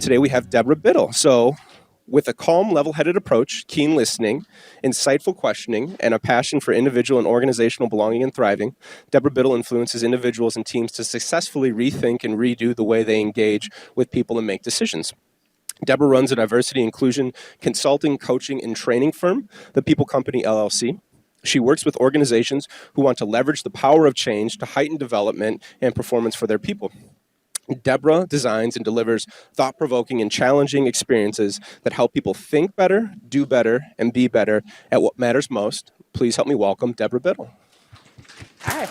today we have Deborah Biddle. So with a calm, level-headed approach, keen listening, insightful questioning, and a passion for individual and organizational belonging and thriving, Deborah Biddle influences individuals and teams to successfully rethink and redo the way they engage with people and make decisions. Deborah runs a diversity inclusion consulting, coaching, and training firm, The People Company, LLC. She works with organizations who want to leverage the power of change to heighten development and performance for their people. Deborah designs and delivers thought-provoking and challenging experiences that help people think better, do better, and be better at what matters most. Please help me welcome Deborah Biddle. Hi.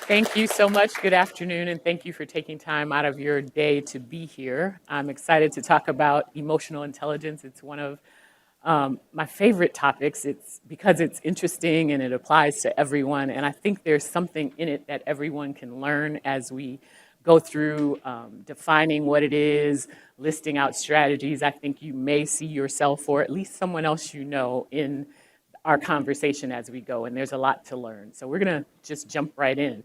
Thank you so much. Good afternoon, and thank you for taking time out of your day to be here. I'm excited to talk about emotional intelligence. It's one of my favorite topics. It's because it's interesting and it applies to everyone, and I think there's something in it that everyone can learn as we go through defining what it is, listing out strategies. I think you may see yourself or at least someone else you know in our conversation as we go, and there's a lot to learn. So we're gonna just jump right in.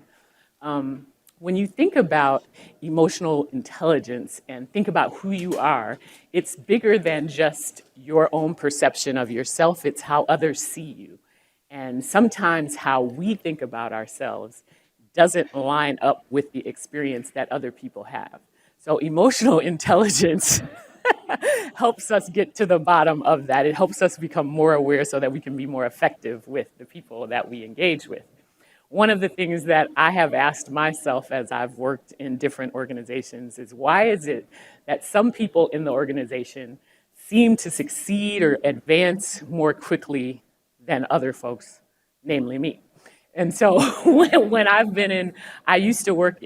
When you think about emotional intelligence and think about who you are, it's bigger than just your own perception of yourself. It's how others see you. And sometimes how we think about ourselves doesn't line up with the experience that other people have. So emotional intelligence helps us get to the bottom of that. It helps us become more aware so that we can be more effective with the people that we engage with. One of the things that I have asked myself as I've worked in different organizations is, why is it that some people in the organization seem to succeed or advance more quickly than other folks, namely me? And so when I've been in, I used to work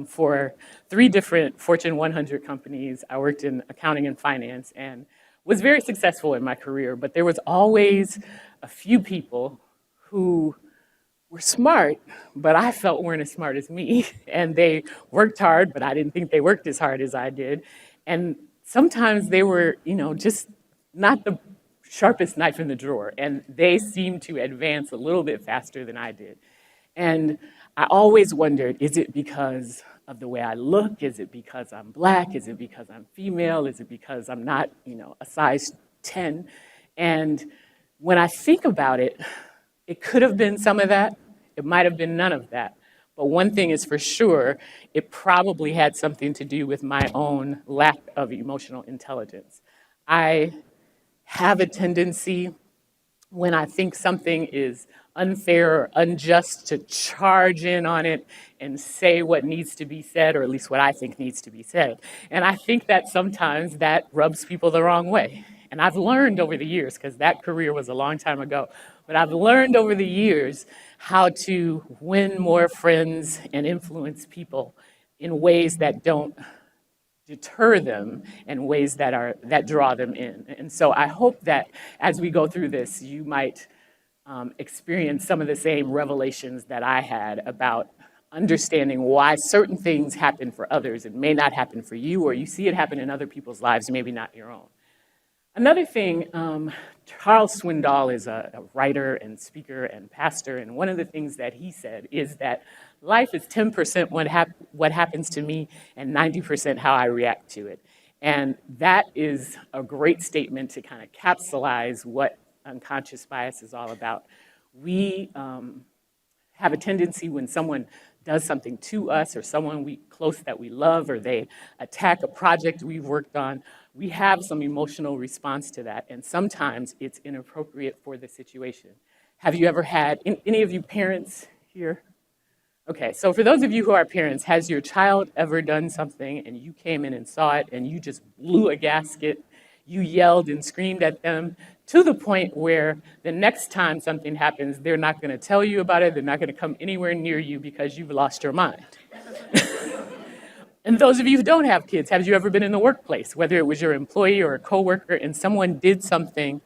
for 3 different Fortune 100 companies. I worked in accounting and finance and was very successful in my career, but there was always a few people who were smart, but I felt weren't as smart as me. And they worked hard, but I didn't think they worked as hard as I did. And sometimes they were, just not the sharpest knife in the drawer. And they seemed to advance a little bit faster than I did. And I always wondered, is it because of the way I look? Is it because I'm Black? Is it because I'm female? Is it because I'm not, a size 10? And when I think about it, it could have been some of that. It might have been none of that. But one thing is for sure, it probably had something to do with my own lack of emotional intelligence. I have a tendency, when I think something is unfair or unjust, to charge in on it and say what needs to be said, or at least what I think needs to be said. And I think that sometimes that rubs people the wrong way. And I've learned over the years, because that career was a long time ago, but I've learned over the years how to win more friends and influence people in ways that don't deter them, and ways that draw them in. And so I hope that as we go through this, you might experience some of the same revelations that I had about understanding why certain things happen for others and may not happen for you, or you see it happen in other people's lives, maybe not your own. Another thing, Charles Swindoll is a writer and speaker and pastor, and one of the things that he said is that life is 10% what happens to me and 90% how I react to it. And that is a great statement to kind of capsulize what unconscious bias is all about. We have a tendency, when someone does something to us, or someone close that we love, or they attack a project we've worked on, we have some emotional response to that, and sometimes it's inappropriate for the situation. Have you ever had, any of you parents here? Okay, so for those of you who are parents, has your child ever done something and you came in and saw it and you just blew a gasket, you yelled and screamed at them to the point where the next time something happens, they're not gonna tell you about it, they're not gonna come anywhere near you because you've lost your mind? And those of you who don't have kids, have you ever been in the workplace, whether it was your employee or a coworker, and someone did something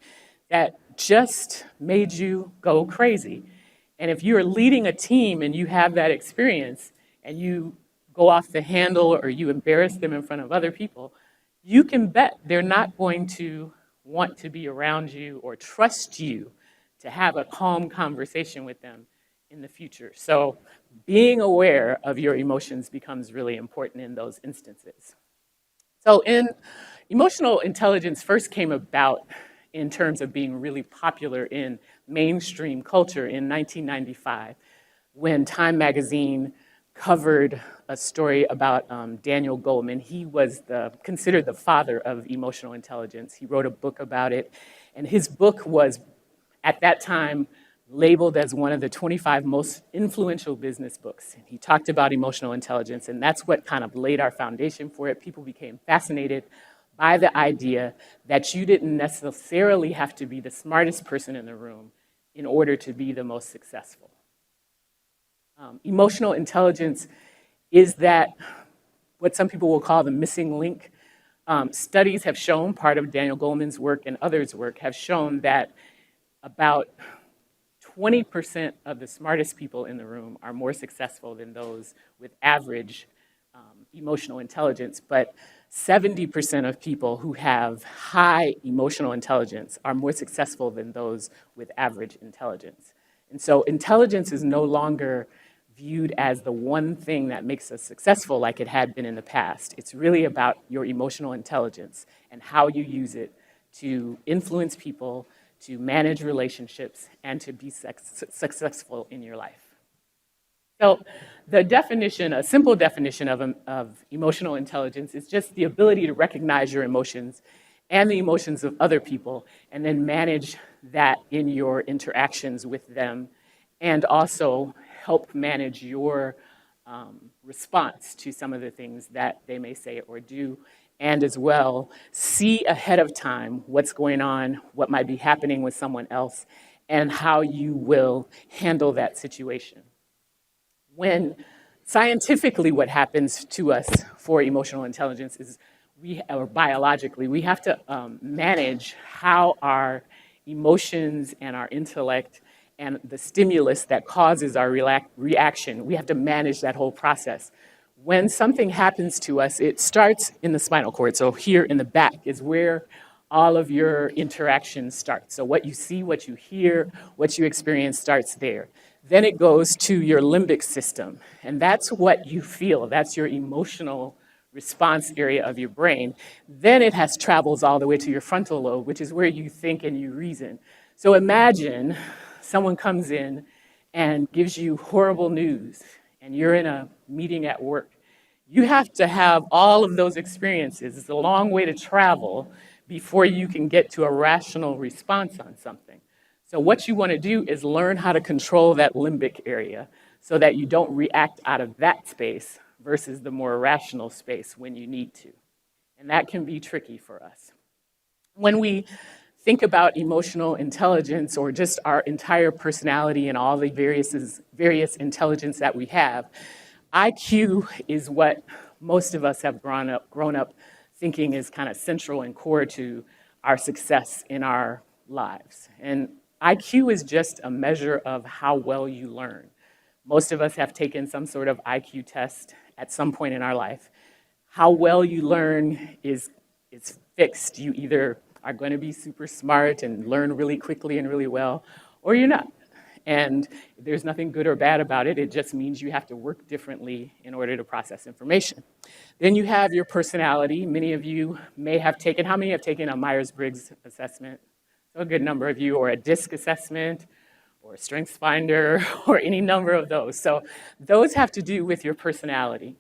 that just made you go crazy? And if you're leading a team and you have that experience and you go off the handle or you embarrass them in front of other people, you can bet they're not going to want to be around you or trust you to have a calm conversation with them in the future. So being aware of your emotions becomes really important in those instances. So emotional intelligence first came about in terms of being really popular in mainstream culture in 1995 when Time magazine covered a story about Daniel Goleman. He was considered the father of emotional intelligence. He wrote a book about it, and his book was, at that time, labeled as one of the 25 most influential business books. He talked about emotional intelligence, and that's what kind of laid our foundation for it. People became fascinated by the idea that you didn't necessarily have to be the smartest person in the room in order to be the most successful. Emotional intelligence is that what some people will call the missing link. Studies have shown, part of Daniel Goleman's work and others' work, have shown that about 20% of the smartest people in the room are more successful than those with average emotional intelligence, but 70% of people who have high emotional intelligence are more successful than those with average intelligence. And so intelligence is no longer viewed as the one thing that makes us successful like it had been in the past. It's really about your emotional intelligence and how you use it to influence people, to manage relationships, and to be successful in your life. So the definition, a simple definition of emotional intelligence is just the ability to recognize your emotions and the emotions of other people, and then manage that in your interactions with them, and also help manage your response to some of the things that they may say or do, and as well see ahead of time what's going on, what might be happening with someone else, and how you will handle that situation. When scientifically what happens to us for emotional intelligence is or biologically, we have to manage how our emotions and our intellect and the stimulus that causes our reaction, we have to manage that whole process. When something happens to us, it starts in the spinal cord. So here in the back is where all of your interactions start. So what you see, what you hear, what you experience starts there. Then it goes to your limbic system, and that's what you feel. That's your emotional response area of your brain. Then it travels all the way to your frontal lobe, which is where you think and you reason. So imagine someone comes in and gives you horrible news, and you're in a meeting at work. You have to have all of those experiences. It's a long way to travel before you can get to a rational response on something. So what you want to do is learn how to control that limbic area so that you don't react out of that space versus the more rational space when you need to. And that can be tricky for us. When we think about emotional intelligence or just our entire personality and all the various intelligence that we have, IQ is what most of us have grown up thinking is kind of central and core to our success in our lives. And IQ is just a measure of how well you learn. Most of us have taken some sort of IQ test at some point in our life. How well you learn is fixed. You either are going to be super smart and learn really quickly and really well, or you're not. And there's nothing good or bad about it. It just means you have to work differently in order to process information. Then you have your personality. Many of you may have taken, how many have taken a Myers-Briggs assessment? So a good number of you, or a DISC assessment, or a StrengthsFinder, or any number of those. So those have to do with your personality.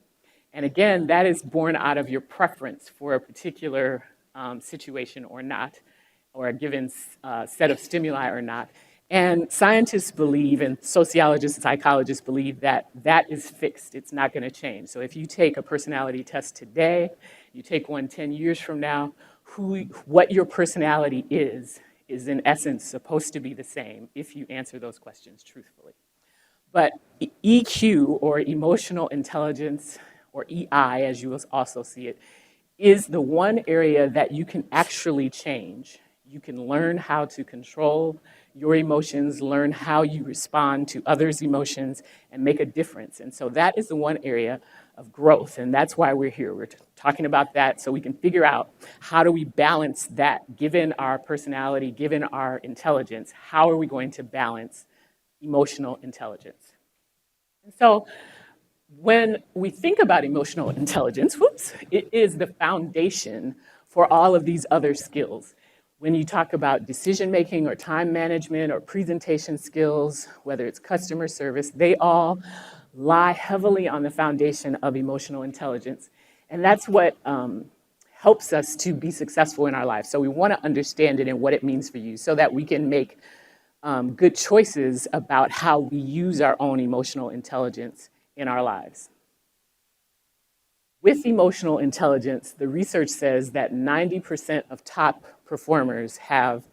And again, that is born out of your preference for a particular situation or not, or a given set of stimuli or not. And scientists believe, and sociologists and psychologists believe that that is fixed. It's not going to change. So if you take a personality test today, you take one 10 years from now, what your personality is in essence supposed to be the same if you answer those questions truthfully. But EQ, or emotional intelligence, or EI, as you will also see it, is the one area that you can actually change. You can learn how to control your emotions, learn how you respond to others' emotions, and make a difference. And so that is the one area of growth, and that's why we're here. We're talking about that so we can figure out how do we balance that, given our personality, given our intelligence, how are we going to balance emotional intelligence? And so When we think about emotional intelligence, it is the foundation for all of these other skills. When you talk about decision making or time management or presentation skills, whether it's customer service, they all lie heavily on the foundation of emotional intelligence. And that's what helps us to be successful in our lives. So we want to understand it and what it means for you so that we can make good choices about how we use our own emotional intelligence in our lives. With emotional intelligence, the research says that 90% of top performers have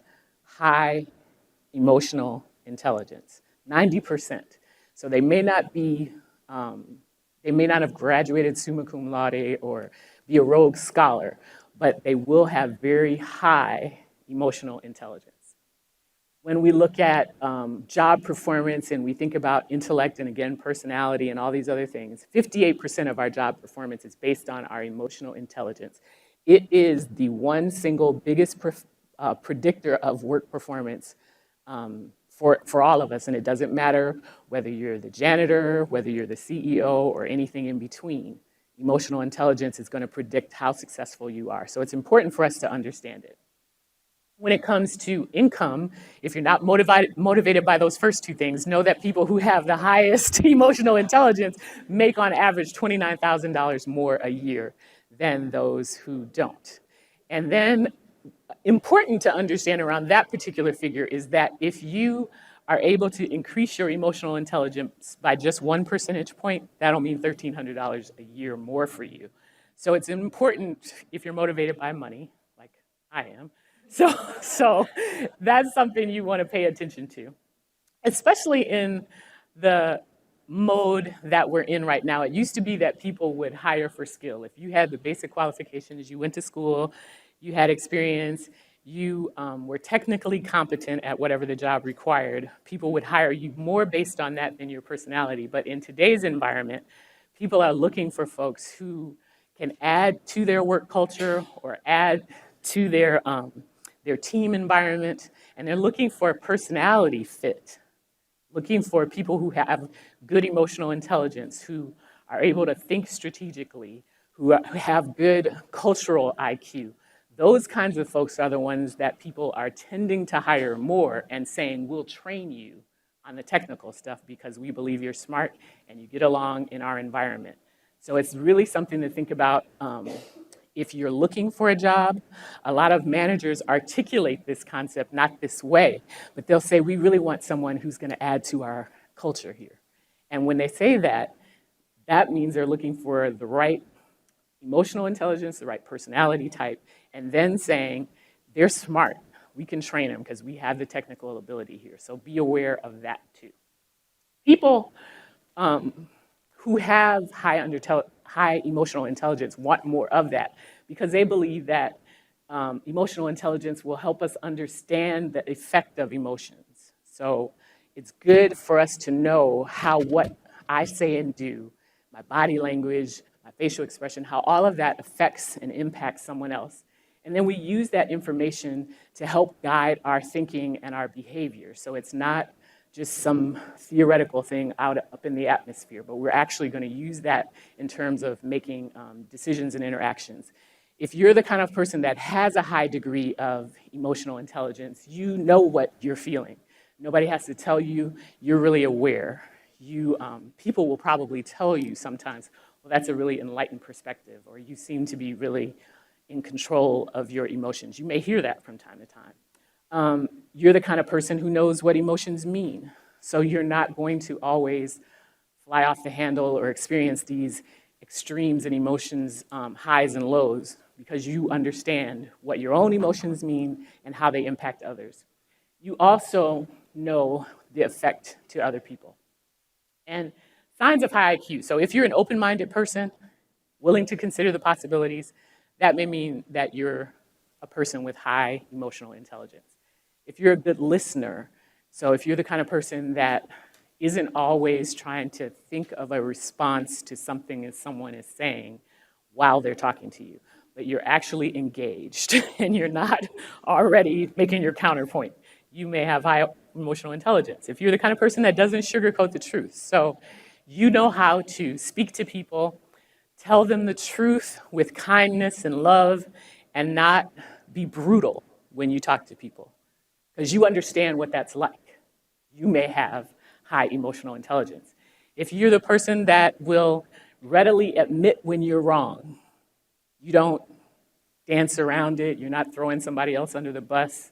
high emotional intelligence. 90%. So they may not be, they may not have graduated summa cum laude or be a Rhodes Scholar, but they will have very high emotional intelligence. When we look at job performance and we think about intellect and again, personality and all these other things, 58% of our job performance is based on our emotional intelligence. It is the one single biggest predictor of work performance for all of us. And it doesn't matter whether you're the janitor, whether you're the CEO, or anything in between. Emotional intelligence is going to predict how successful you are. So it's important for us to understand it. When it comes to income, if you're not motivated by those first two things, know that people who have the highest emotional intelligence make on average $29,000 more a year than those who don't. And then important to understand around that particular figure is that if you are able to increase your emotional intelligence by just 1 percentage point, that'll mean $1,300 a year more for you. So it's important if you're motivated by money, like I am. So that's something you want to pay attention to, especially in the mode that we're in right now. It used to be that people would hire for skill. If you had the basic qualifications, you went to school, you had experience, you were technically competent at whatever the job required, people would hire you more based on that than your personality. But in today's environment, people are looking for folks who can add to their work culture or add to their team environment, and they're looking for a personality fit, looking for people who have good emotional intelligence, who are able to think strategically, who have good cultural IQ. Those kinds of folks are the ones that people are tending to hire more and saying, we'll train you on the technical stuff because we believe you're smart and you get along in our environment. So it's really something to think about. If you're looking for a job, a lot of managers articulate this concept not this way, but they'll say, we really want someone who's going to add to our culture here. And when they say that, that means they're looking for the right emotional intelligence, the right personality type, and then saying, they're smart. We can train them because we have the technical ability here. So be aware of that too. People who have high emotional intelligence want more of that because they believe that emotional intelligence will help us understand the effect of emotions. So it's good for us to know how what I say and do, my body language, my facial expression, how all of that affects and impacts someone else. And then we use that information to help guide our thinking and our behavior. So it's not just some theoretical thing up in the atmosphere, but we're actually going to use that in terms of making decisions and interactions. If you're the kind of person that has a high degree of emotional intelligence, you know what you're feeling. Nobody has to tell you, you're really aware. People will probably tell you sometimes, well, that's a really enlightened perspective, or you seem to be really in control of your emotions. You may hear that from time to time. You're the kind of person who knows what emotions mean. So you're not going to always fly off the handle or experience these extremes in emotions, highs and lows, because you understand what your own emotions mean and how they impact others. You also know the effect to other people. And signs of high IQ. So if you're an open-minded person, willing to consider the possibilities, that may mean that you're a person with high emotional intelligence. If you're a good listener, so if you're the kind of person that isn't always trying to think of a response to something that someone is saying while they're talking to you, but you're actually engaged and you're not already making your counterpoint, you may have high emotional intelligence. If you're the kind of person that doesn't sugarcoat the truth, so You know how to speak to people, tell them the truth with kindness and love, and not be brutal when you talk to people, because you understand what that's like. You may have high emotional intelligence. If you're the person that will readily admit when you're wrong, you don't dance around it, you're not throwing somebody else under the bus,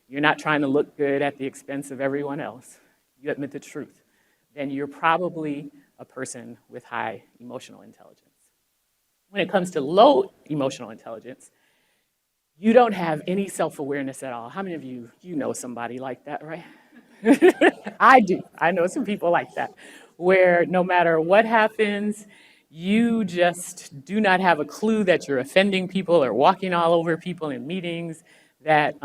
you're not trying to look good at the expense of everyone else, you admit the truth, then you're probably a person with high emotional intelligence. When it comes to low emotional intelligence, you don't have any self-awareness at all. How many of you know somebody like that, right? I do. I know some people like that, where no matter what happens, you just do not have a clue that you're offending people or walking all over people in meetings, that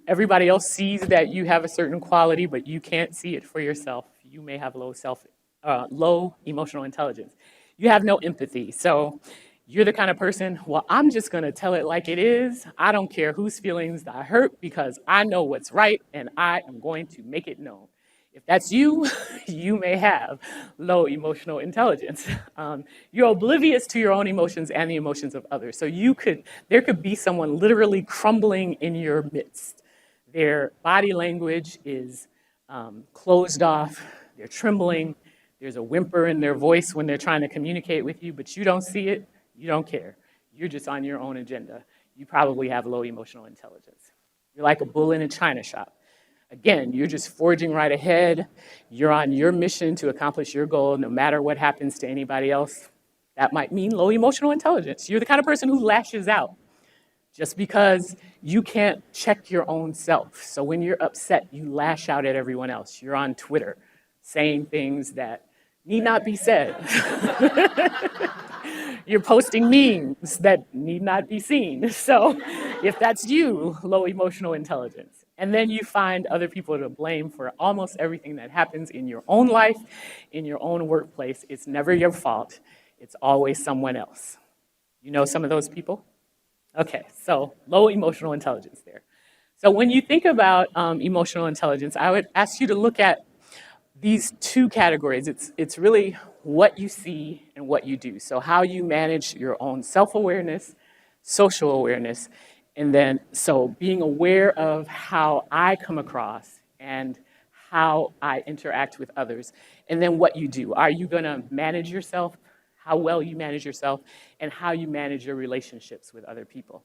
everybody else sees that you have a certain quality, but you can't see it for yourself. You may have low emotional intelligence. You have no empathy. So you're the kind of person, well, I'm just going to tell it like it is. I don't care whose feelings I hurt, because I know what's right and I am going to make it known. If that's you, you may have low emotional intelligence. You're oblivious to your own emotions and the emotions of others. So there could be someone literally crumbling in your midst. Their body language is closed off, they're trembling, there's a whimper in their voice when they're trying to communicate with you, but you don't see it, you don't care. You're just on your own agenda. You probably have low emotional intelligence. You're like a bull in a china shop. Again, you're just forging right ahead. You're on your mission to accomplish your goal, no matter what happens to anybody else. That might mean low emotional intelligence. You're the kind of person who lashes out just because you can't check your own self. So when you're upset, you lash out at everyone else. You're on Twitter saying things that need not be said. You're posting memes that need not be seen. So if that's you, low emotional intelligence. And then you find other people to blame for almost everything that happens in your own life, in your own workplace. It's never your fault. It's always someone else. You know some of those people? Okay, so low emotional intelligence there. So when you think about emotional intelligence, I would ask you to look at these two categories. It's really what you see and what you do. So how you manage your own self-awareness, social awareness, and then so being aware of how I come across and how I interact with others, and then what you do. Are you going to manage yourself, how well you manage yourself, and how you manage your relationships with other people?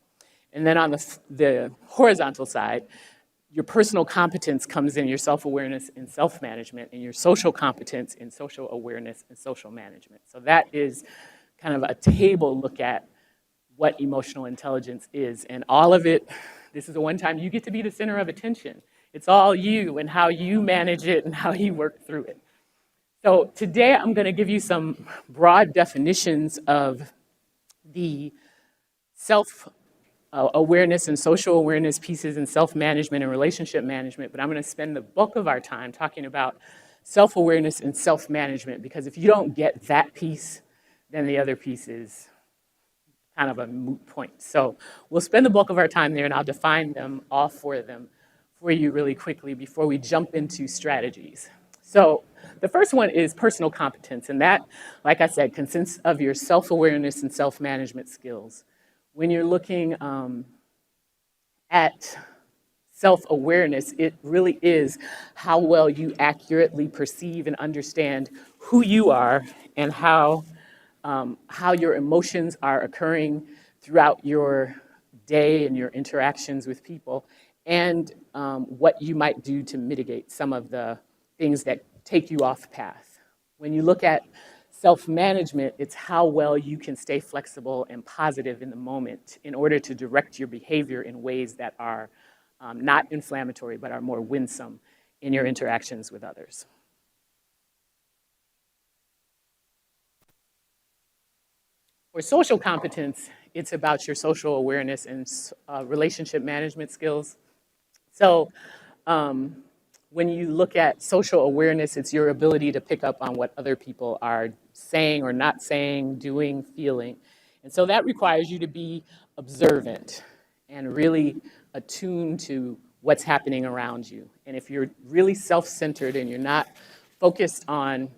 And then on the horizontal side, your personal competence comes in your self-awareness and self-management, and your social competence in social awareness and social management. So that is kind of a table look at what emotional intelligence is. And all of it, this is the one time you get to be the center of attention. It's all you and how you manage it and how you work through it. So today I'm going to give you some broad definitions of the self-awareness and social awareness pieces and self-management and relationship management, but I'm going to spend the bulk of our time talking about self-awareness and self-management, because if you don't get that piece, then the other piece is kind of a moot point. So we'll spend the bulk of our time there, and I'll define them, all four of them, for you really quickly before we jump into strategies. So the first one is personal competence, and that, like I said, consists of your self-awareness and self-management skills. When you're looking at self-awareness, it really is how well you accurately perceive and understand who you are and how your emotions are occurring throughout your day and your interactions with people, and what you might do to mitigate some of the things that take you off path. When you look at self-management, it's how well you can stay flexible and positive in the moment in order to direct your behavior in ways that are not inflammatory, but are more winsome in your interactions with others. For social competence, it's about your social awareness and relationship management skills. So when you look at social awareness, it's your ability to pick up on what other people are saying or not saying, doing, feeling. And so that requires you to be observant and really attuned to what's happening around you. And if you're really self-centered and you're not focused on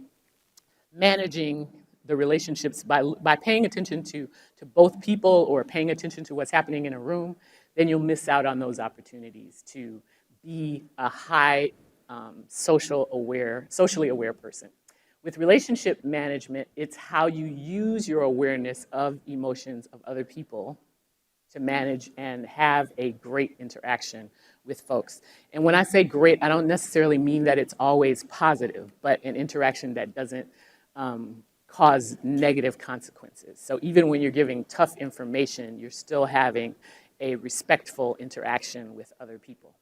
managing the relationships by paying attention to both people or paying attention to what's happening in a room, then you'll miss out on those opportunities to be a high socially aware person. With relationship management, it's how you use your awareness of emotions of other people to manage and have a great interaction with folks. And when I say great, I don't necessarily mean that it's always positive, but an interaction that doesn't cause negative consequences. So even when you're giving tough information, you're still having a respectful interaction with other people.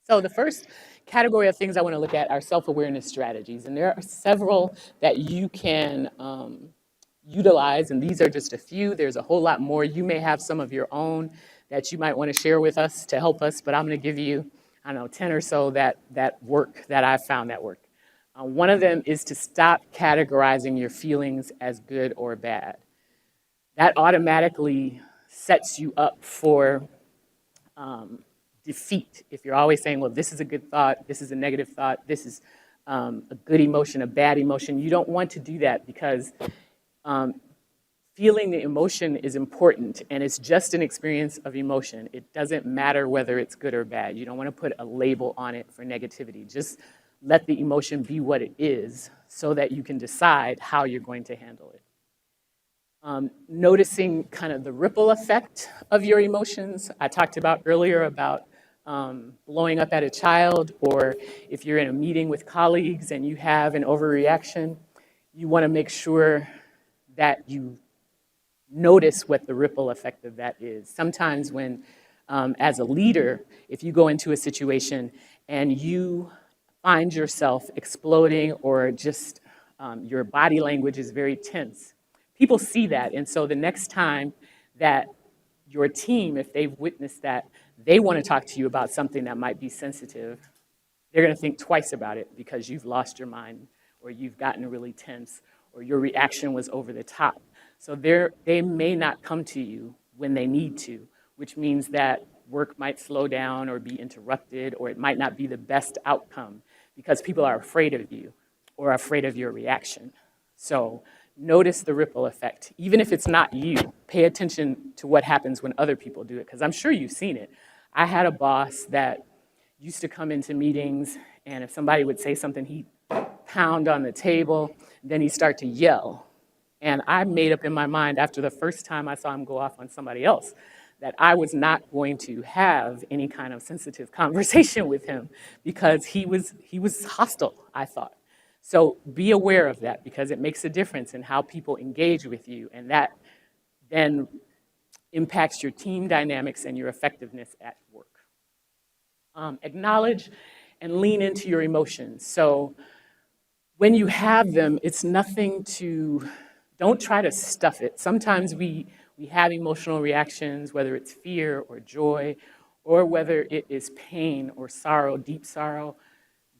So the first category of things I want to look at are self-awareness strategies. And there are several that you can utilize, and these are just a few. There's a whole lot more. You may have some of your own that you might want to share with us to help us, but I'm going to give you, I don't know, 10 or so that work, that I've found that work. One of them is to stop categorizing your feelings as good or bad. That automatically sets you up for defeat. If you're always saying, well, this is a good thought, this is a negative thought, this is a good emotion, a bad emotion, you don't want to do that, because feeling the emotion is important, and it's just an experience of emotion. It doesn't matter whether it's good or bad. You don't want to put a label on it for negativity. Just let the emotion be what it is so that you can decide how you're going to handle it. Noticing kind of the ripple effect of your emotions. I talked about earlier about blowing up at a child, or if you're in a meeting with colleagues and you have an overreaction, you want to make sure that you notice what the ripple effect of that is. Sometimes when, as a leader, if you go into a situation and you find yourself exploding, or just your body language is very tense, people see that. And so the next time that your team, if they've witnessed that, they want to talk to you about something that might be sensitive, they're going to think twice about it, because you've lost your mind, or you've gotten really tense, or your reaction was over the top. So they may not come to you when they need to, which means that work might slow down or be interrupted, or it might not be the best outcome because people are afraid of you or afraid of your reaction. So notice the ripple effect. Even if it's not you, pay attention to what happens when other people do it, because I'm sure you've seen it. I had a boss that used to come into meetings, and if somebody would say something, he'd pound on the table, then he'd start to yell. And I made up in my mind after the first time I saw him go off on somebody else that I was not going to have any kind of sensitive conversation with him, because he was hostile, I thought. So be aware of that, because it makes a difference in how people engage with you, and that then impacts your team dynamics and your effectiveness at work. Acknowledge and lean into your emotions. So when you have them, it's nothing to, don't try to stuff it. Sometimes we have emotional reactions, whether it's fear or joy, or whether it is pain or sorrow, deep sorrow.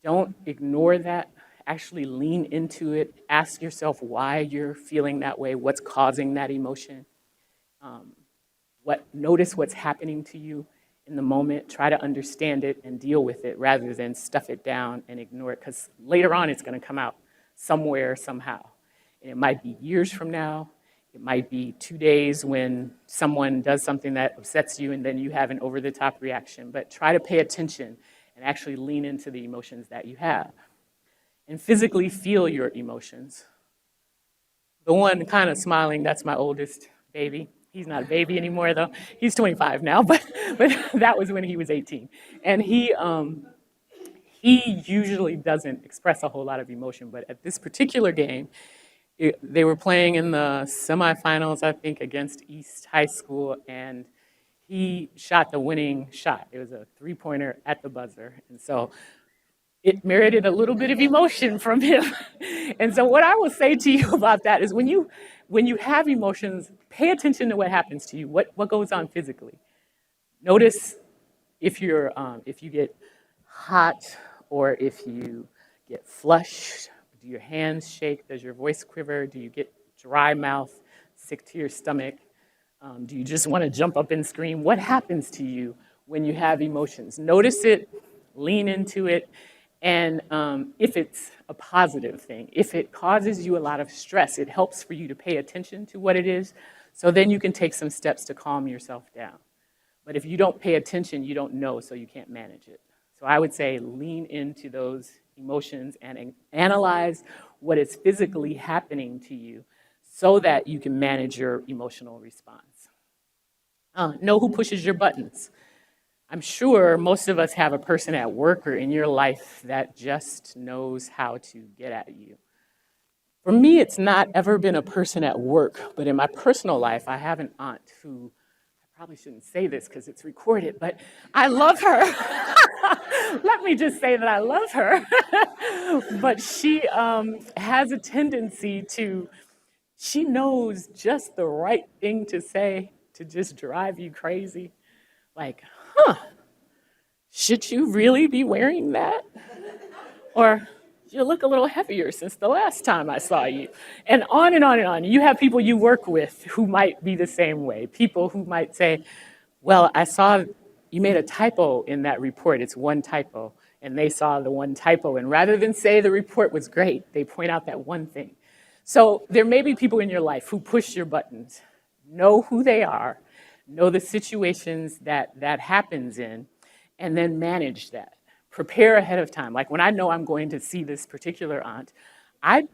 Don't ignore that. Actually lean into it. Ask yourself why you're feeling that way, what's causing that emotion. Notice what's happening to you in the moment. Try to understand it and deal with it, rather than stuff it down and ignore it, because later on it's going to come out somewhere, somehow. And it might be years from now. It might be 2 days when someone does something that upsets you, and then you have an over-the-top reaction. But try to pay attention and actually lean into the emotions that you have. And physically feel your emotions. The one kind of smiling, that's my oldest baby. He's not a baby anymore, though. He's 25 now, but that was when he was 18. And he usually doesn't express a whole lot of emotion, but at this particular game, they were playing in the semifinals, I think, against East High School, and he shot the winning shot. It was a three-pointer at the buzzer, and so it merited a little bit of emotion from him. And so what I will say to you about that is, when you have emotions, pay attention to what happens to you, what goes on physically. Notice if you get hot, or if you get flushed. Do your hands shake? Does your voice quiver? Do you get dry mouth, sick to your stomach? Do you just want to jump up and scream? What happens to you when you have emotions? Notice it, lean into it, And if it's a positive thing, if it causes you a lot of stress, it helps for you to pay attention to what it is. So then you can take some steps to calm yourself down. But if you don't pay attention, you don't know, so you can't manage it. So I would say lean into those emotions and analyze what is physically happening to you so that you can manage your emotional response. Know who pushes your buttons. I'm sure most of us have a person at work or in your life that just knows how to get at you. For me, it's not ever been a person at work, but in my personal life, I have an aunt who, I probably shouldn't say this because it's recorded, but I love her. Let me just say that I love her. But she has a tendency to, she knows just the right thing to say to just drive you crazy. Like, should you really be wearing that? Or you look a little heavier since the last time I saw you. And on and on and on. You have people you work with who might be the same way. People who might say, well, I saw you made a typo in that report. It's one typo. And they saw the one typo. And rather than say the report was great, they point out that one thing. So there may be people in your life who push your buttons. Know who they are. Know the situations that happens in. And then manage that. Prepare ahead of time. Like when I know I'm going to see this particular aunt, I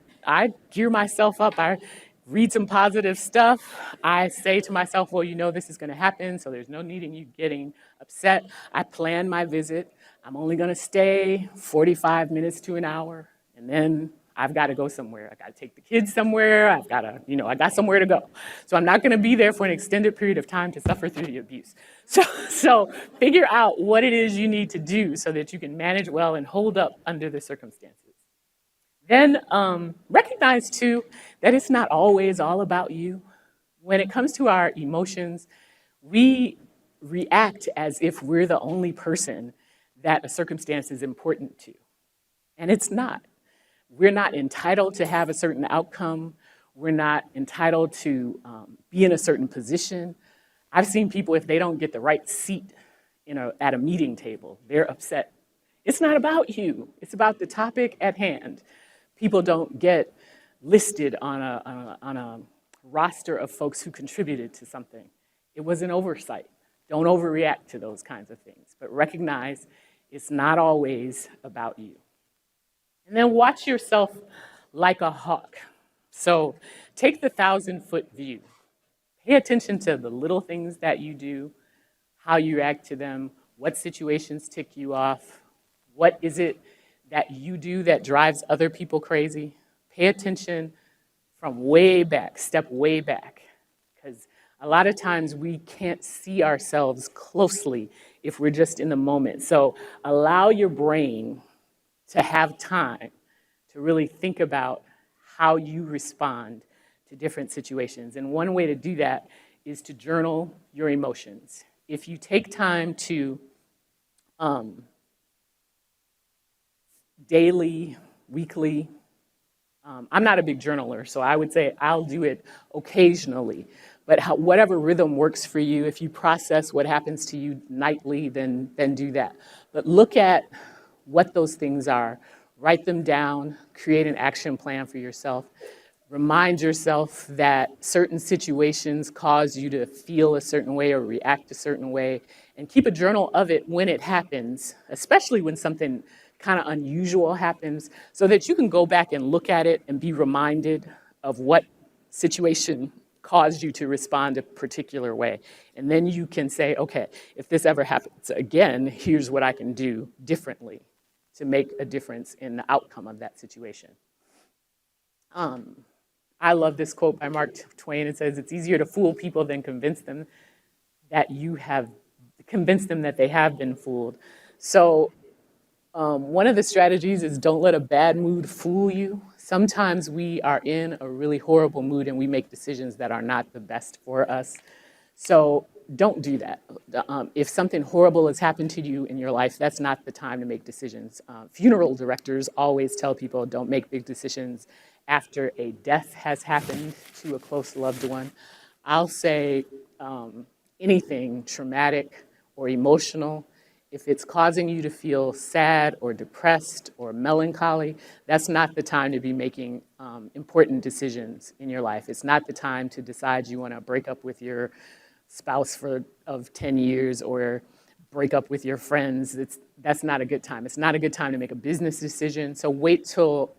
gear myself up. I read some positive stuff. I say to myself, well, you know this is going to happen, so there's no need in you getting upset. I plan my visit. I'm only going to stay 45 minutes to an hour, and then I've got to go somewhere. I got to take the kids somewhere. I've got to, I got somewhere to go. So I'm not going to be there for an extended period of time to suffer through the abuse. So figure out what it is you need to do so that you can manage well and hold up under the circumstances. Then recognize too that it's not always all about you. When it comes to our emotions, we react as if we're the only person that a circumstance is important to. And it's not. We're not entitled to have a certain outcome. We're not entitled to be in a certain position. I've seen people, if they don't get the right seat at a meeting table, they're upset. It's not about you. It's about the topic at hand. People don't get listed on a roster of folks who contributed to something. It was an oversight. Don't overreact to those kinds of things, but recognize it's not always about you. And then watch yourself like a hawk. So take the 1,000-foot view. Pay attention to the little things that you do, how you react to them, what situations tick you off, what is it that you do that drives other people crazy. Pay attention from way back, step way back, because a lot of times we can't see ourselves closely if we're just in the moment. So allow your brain to have time to really think about how you respond to different situations. And one way to do that is to journal your emotions. If you take time to daily, weekly, I'm not a big journaler, so I would say I'll do it occasionally. But whatever rhythm works for you, if you process what happens to you nightly, then do that. But look at what those things are. Write them down, create an action plan for yourself. Remind yourself that certain situations cause you to feel a certain way or react a certain way, and keep a journal of it when it happens, especially when something kind of unusual happens, so that you can go back and look at it and be reminded of what situation caused you to respond a particular way. And then you can say, okay, if this ever happens again, here's what I can do differently to make a difference in the outcome of that situation. I love this quote by Mark Twain. It says, it's easier to fool people than convince them that they have been fooled. So one of the strategies is don't let a bad mood fool you. Sometimes we are in a really horrible mood and we make decisions that are not the best for us. So don't do that. If something horrible has happened to you in your life, that's not the time to make decisions. Funeral directors always tell people don't make big decisions after a death has happened to a close loved one. I'll say anything traumatic or emotional, If it's causing you to feel sad or depressed or melancholy, that's not the time to be making important decisions in your life. It's not the time to decide you want to break up with your spouse of 10 years or break up with your friends. That's not a good time. It's not a good time to make a business decision. So wait till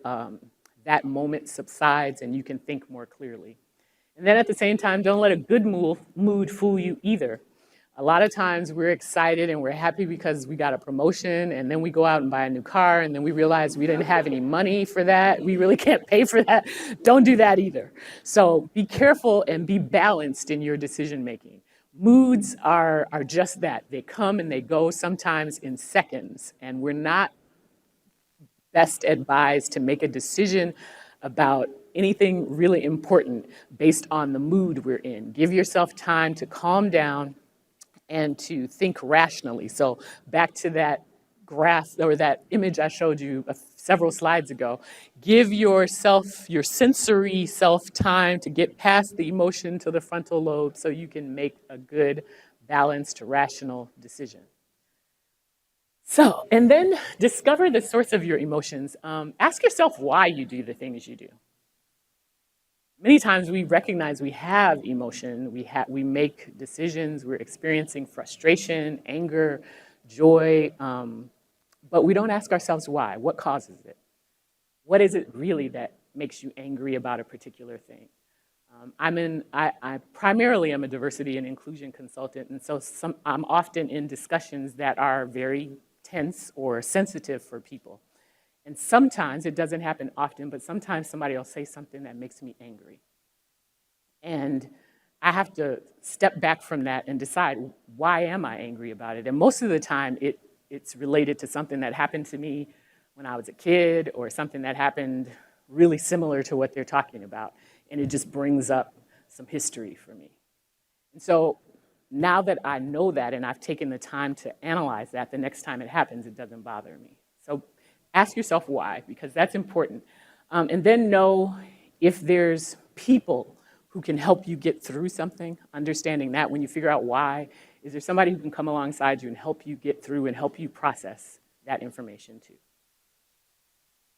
that moment subsides and you can think more clearly. And then at the same time, don't let a good mood fool you either. A lot of times we're excited and we're happy because we got a promotion, and then we go out and buy a new car, and then we realize we didn't have any money for that. We really can't pay for that. Don't do that either. So be careful and be balanced in your decision making. Moods are just that. They come and they go, sometimes in seconds, and we're not best advised to make a decision about anything really important based on the mood we're in. Give yourself time to calm down and to think rationally. So back to that graph or that image I showed you several slides ago, give yourself, your sensory self, time to get past the emotion to the frontal lobe so you can make a good, balanced, rational decision. So, and then discover the source of your emotions. Ask yourself why you do the things you do. Many times we recognize we have emotion, we make decisions, we're experiencing frustration, anger, joy, but we don't ask ourselves why. What causes it? What is it really that makes you angry about a particular thing? I primarily am a diversity and inclusion consultant, and so I'm often in discussions that are very tense or sensitive for people. And sometimes, it doesn't happen often, but sometimes somebody will say something that makes me angry. And I have to step back from that and decide, why am I angry about it? And most of the time, it's related to something that happened to me when I was a kid, or something that happened really similar to what they're talking about. And it just brings up some history for me. And so now that I know that and I've taken the time to analyze that, the next time it happens, it doesn't bother me. So ask yourself why, because that's important. And then know if there's people who can help you get through something, understanding that when you figure out why, is there somebody who can come alongside you and help you get through and help you process that information too.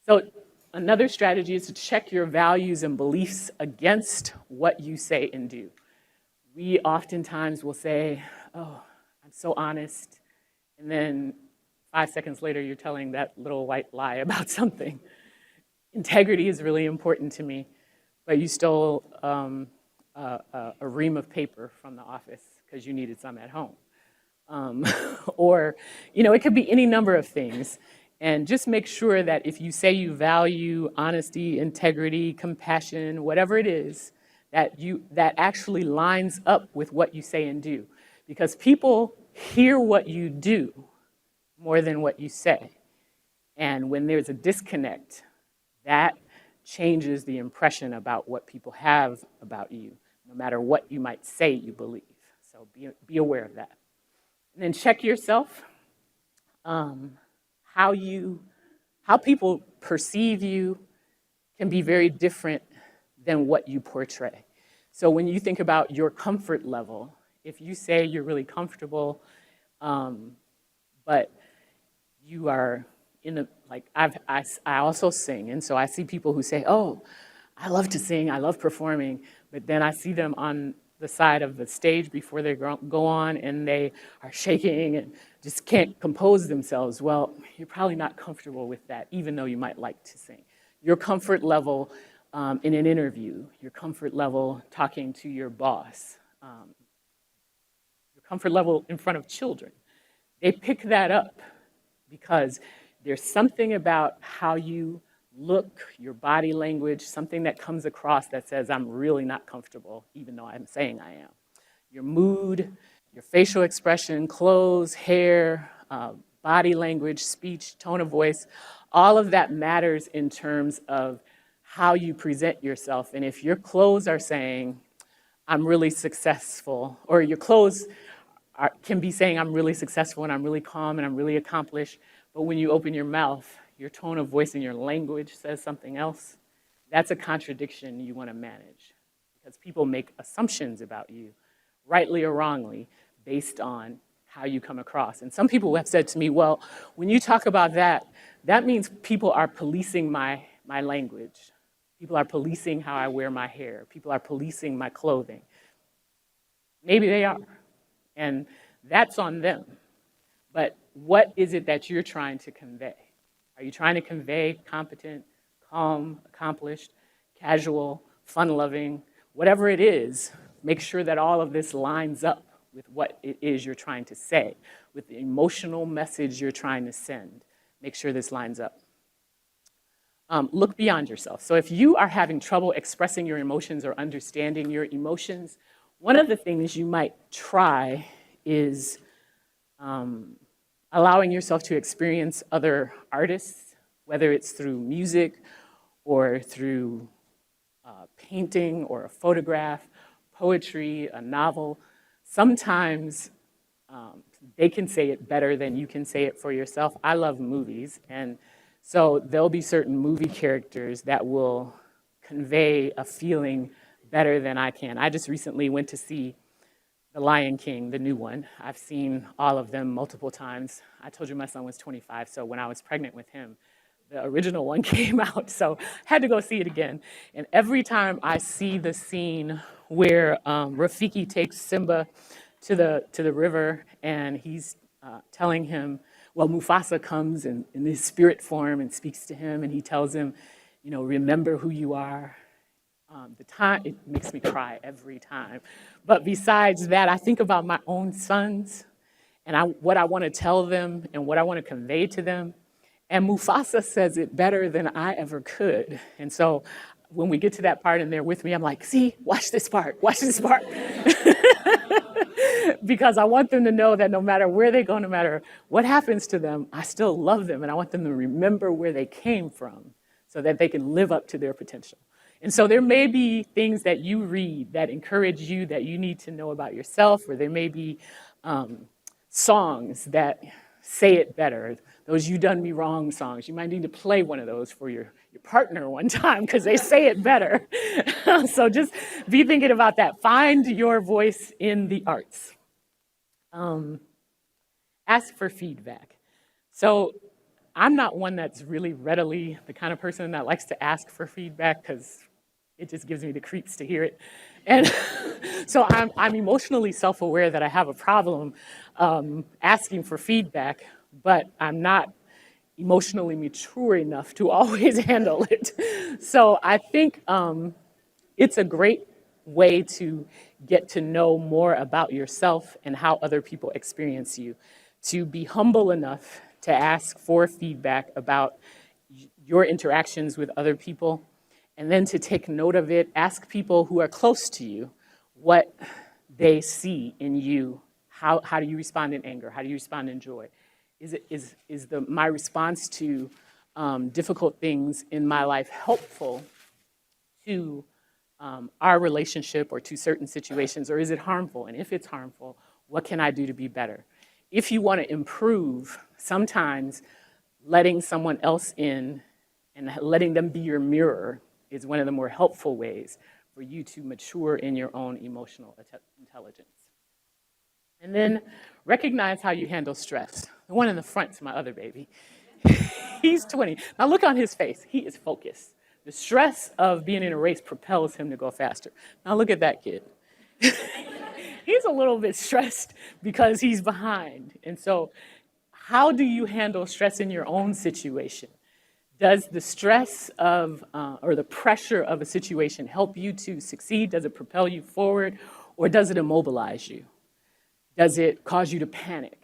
So another strategy is to check your values and beliefs against what you say and do. We oftentimes will say, oh, I'm so honest, and then 5 seconds later, you're telling that little white lie about something. Integrity is really important to me, but you stole a ream of paper from the office because you needed some at home. Or, it could be any number of things. And just make sure that if you say you value honesty, integrity, compassion, whatever it is, that actually lines up with what you say and do. Because people hear what you do more than what you say. And when there's a disconnect, that changes the impression about what people have about you, no matter what you might say you believe. So be aware of that. And then check yourself. How people perceive you can be very different than what you portray. So when you think about your comfort level, if you say you're really comfortable, but you are I also sing, and so I see people who say, oh, I love to sing, I love performing, but then I see them on the side of the stage before they go on, and they are shaking and just can't compose themselves. Well, you're probably not comfortable with that, even though you might like to sing. Your comfort level in an interview, your comfort level talking to your boss, your comfort level in front of children, they pick that up because there's something about how you look, your body language, something that comes across that says, I'm really not comfortable, even though I'm saying I am. Your mood, your facial expression, clothes, hair, body language, speech, tone of voice, all of that matters in terms of how you present yourself. And if your clothes are saying, I'm really successful, or your clothes can be saying, I'm really successful and I'm really calm and I'm really accomplished, but when you open your mouth, your tone of voice and your language says something else, that's a contradiction you want to manage, because people make assumptions about you, rightly or wrongly, based on how you come across. And some people have said to me, well, when you talk about that, that means people are policing my language. People are policing how I wear my hair. People are policing my clothing. Maybe they are, and that's on them. But what is it that you're trying to convey? Are you trying to convey competent, calm, accomplished, casual, fun-loving, whatever it is? Make sure that all of this lines up with what it is you're trying to say, with the emotional message you're trying to send. Make sure this lines up. Look beyond yourself. So if you are having trouble expressing your emotions or understanding your emotions, one of the things you might try is allowing yourself to experience other artists, whether it's through music or through painting or a photograph, poetry, a novel. Sometimes they can say it better than you can say it for yourself. I love movies, and so there'll be certain movie characters that will convey a feeling better than I can. I just recently went to see The Lion King, the new one. I've seen all of them multiple times. I told you my son was 25, so when I was pregnant with him, the original one came out, so I had to go see it again. And every time I see the scene where Rafiki takes Simba to the river and he's telling him, well, Mufasa comes in his spirit form and speaks to him, and he tells him, you know, remember who you are. It makes me cry every time. But besides that, I think about my own sons and what I want to tell them and what I want to convey to them. And Mufasa says it better than I ever could. And so when we get to that part and they're with me, I'm like, see, watch this part. Because I want them to know that no matter where they go, no matter what happens to them, I still love them, and I want them to remember where they came from so that they can live up to their potential. And so there may be things that you read that encourage you that you need to know about yourself, or there may be songs that say it better, those "You Done Me Wrong" songs. You might need to play one of those for your partner one time because they say it better. So just be thinking about that. Find your voice in the arts. Ask for feedback. So I'm not one that's really readily the kind of person that likes to ask for feedback because it just gives me the creeps to hear it. And so I'm emotionally self-aware that I have a problem asking for feedback, but I'm not emotionally mature enough to always handle it. So I think it's a great way to get to know more about yourself and how other people experience you, to be humble enough to ask for feedback about your interactions with other people, and then to take note of it. Ask people who are close to you what they see in you. How do you respond in anger? How do you respond in joy? Is my response to difficult things in my life helpful to our relationship or to certain situations, or is it harmful? And if it's harmful, what can I do to be better? If you want to improve, sometimes letting someone else in and letting them be your mirror is one of the more helpful ways for you to mature in your own emotional intelligence. And then recognize how you handle stress. The one in the front's my other baby. He's 20. Now look on his face. He is focused. The stress of being in a race propels him to go faster. Now look at that kid. He's a little bit stressed because he's behind. And so how do you handle stress in your own situation? Does the stress of, or the pressure of a situation help you to succeed? Does it propel you forward? Or does it immobilize you? Does it cause you to panic?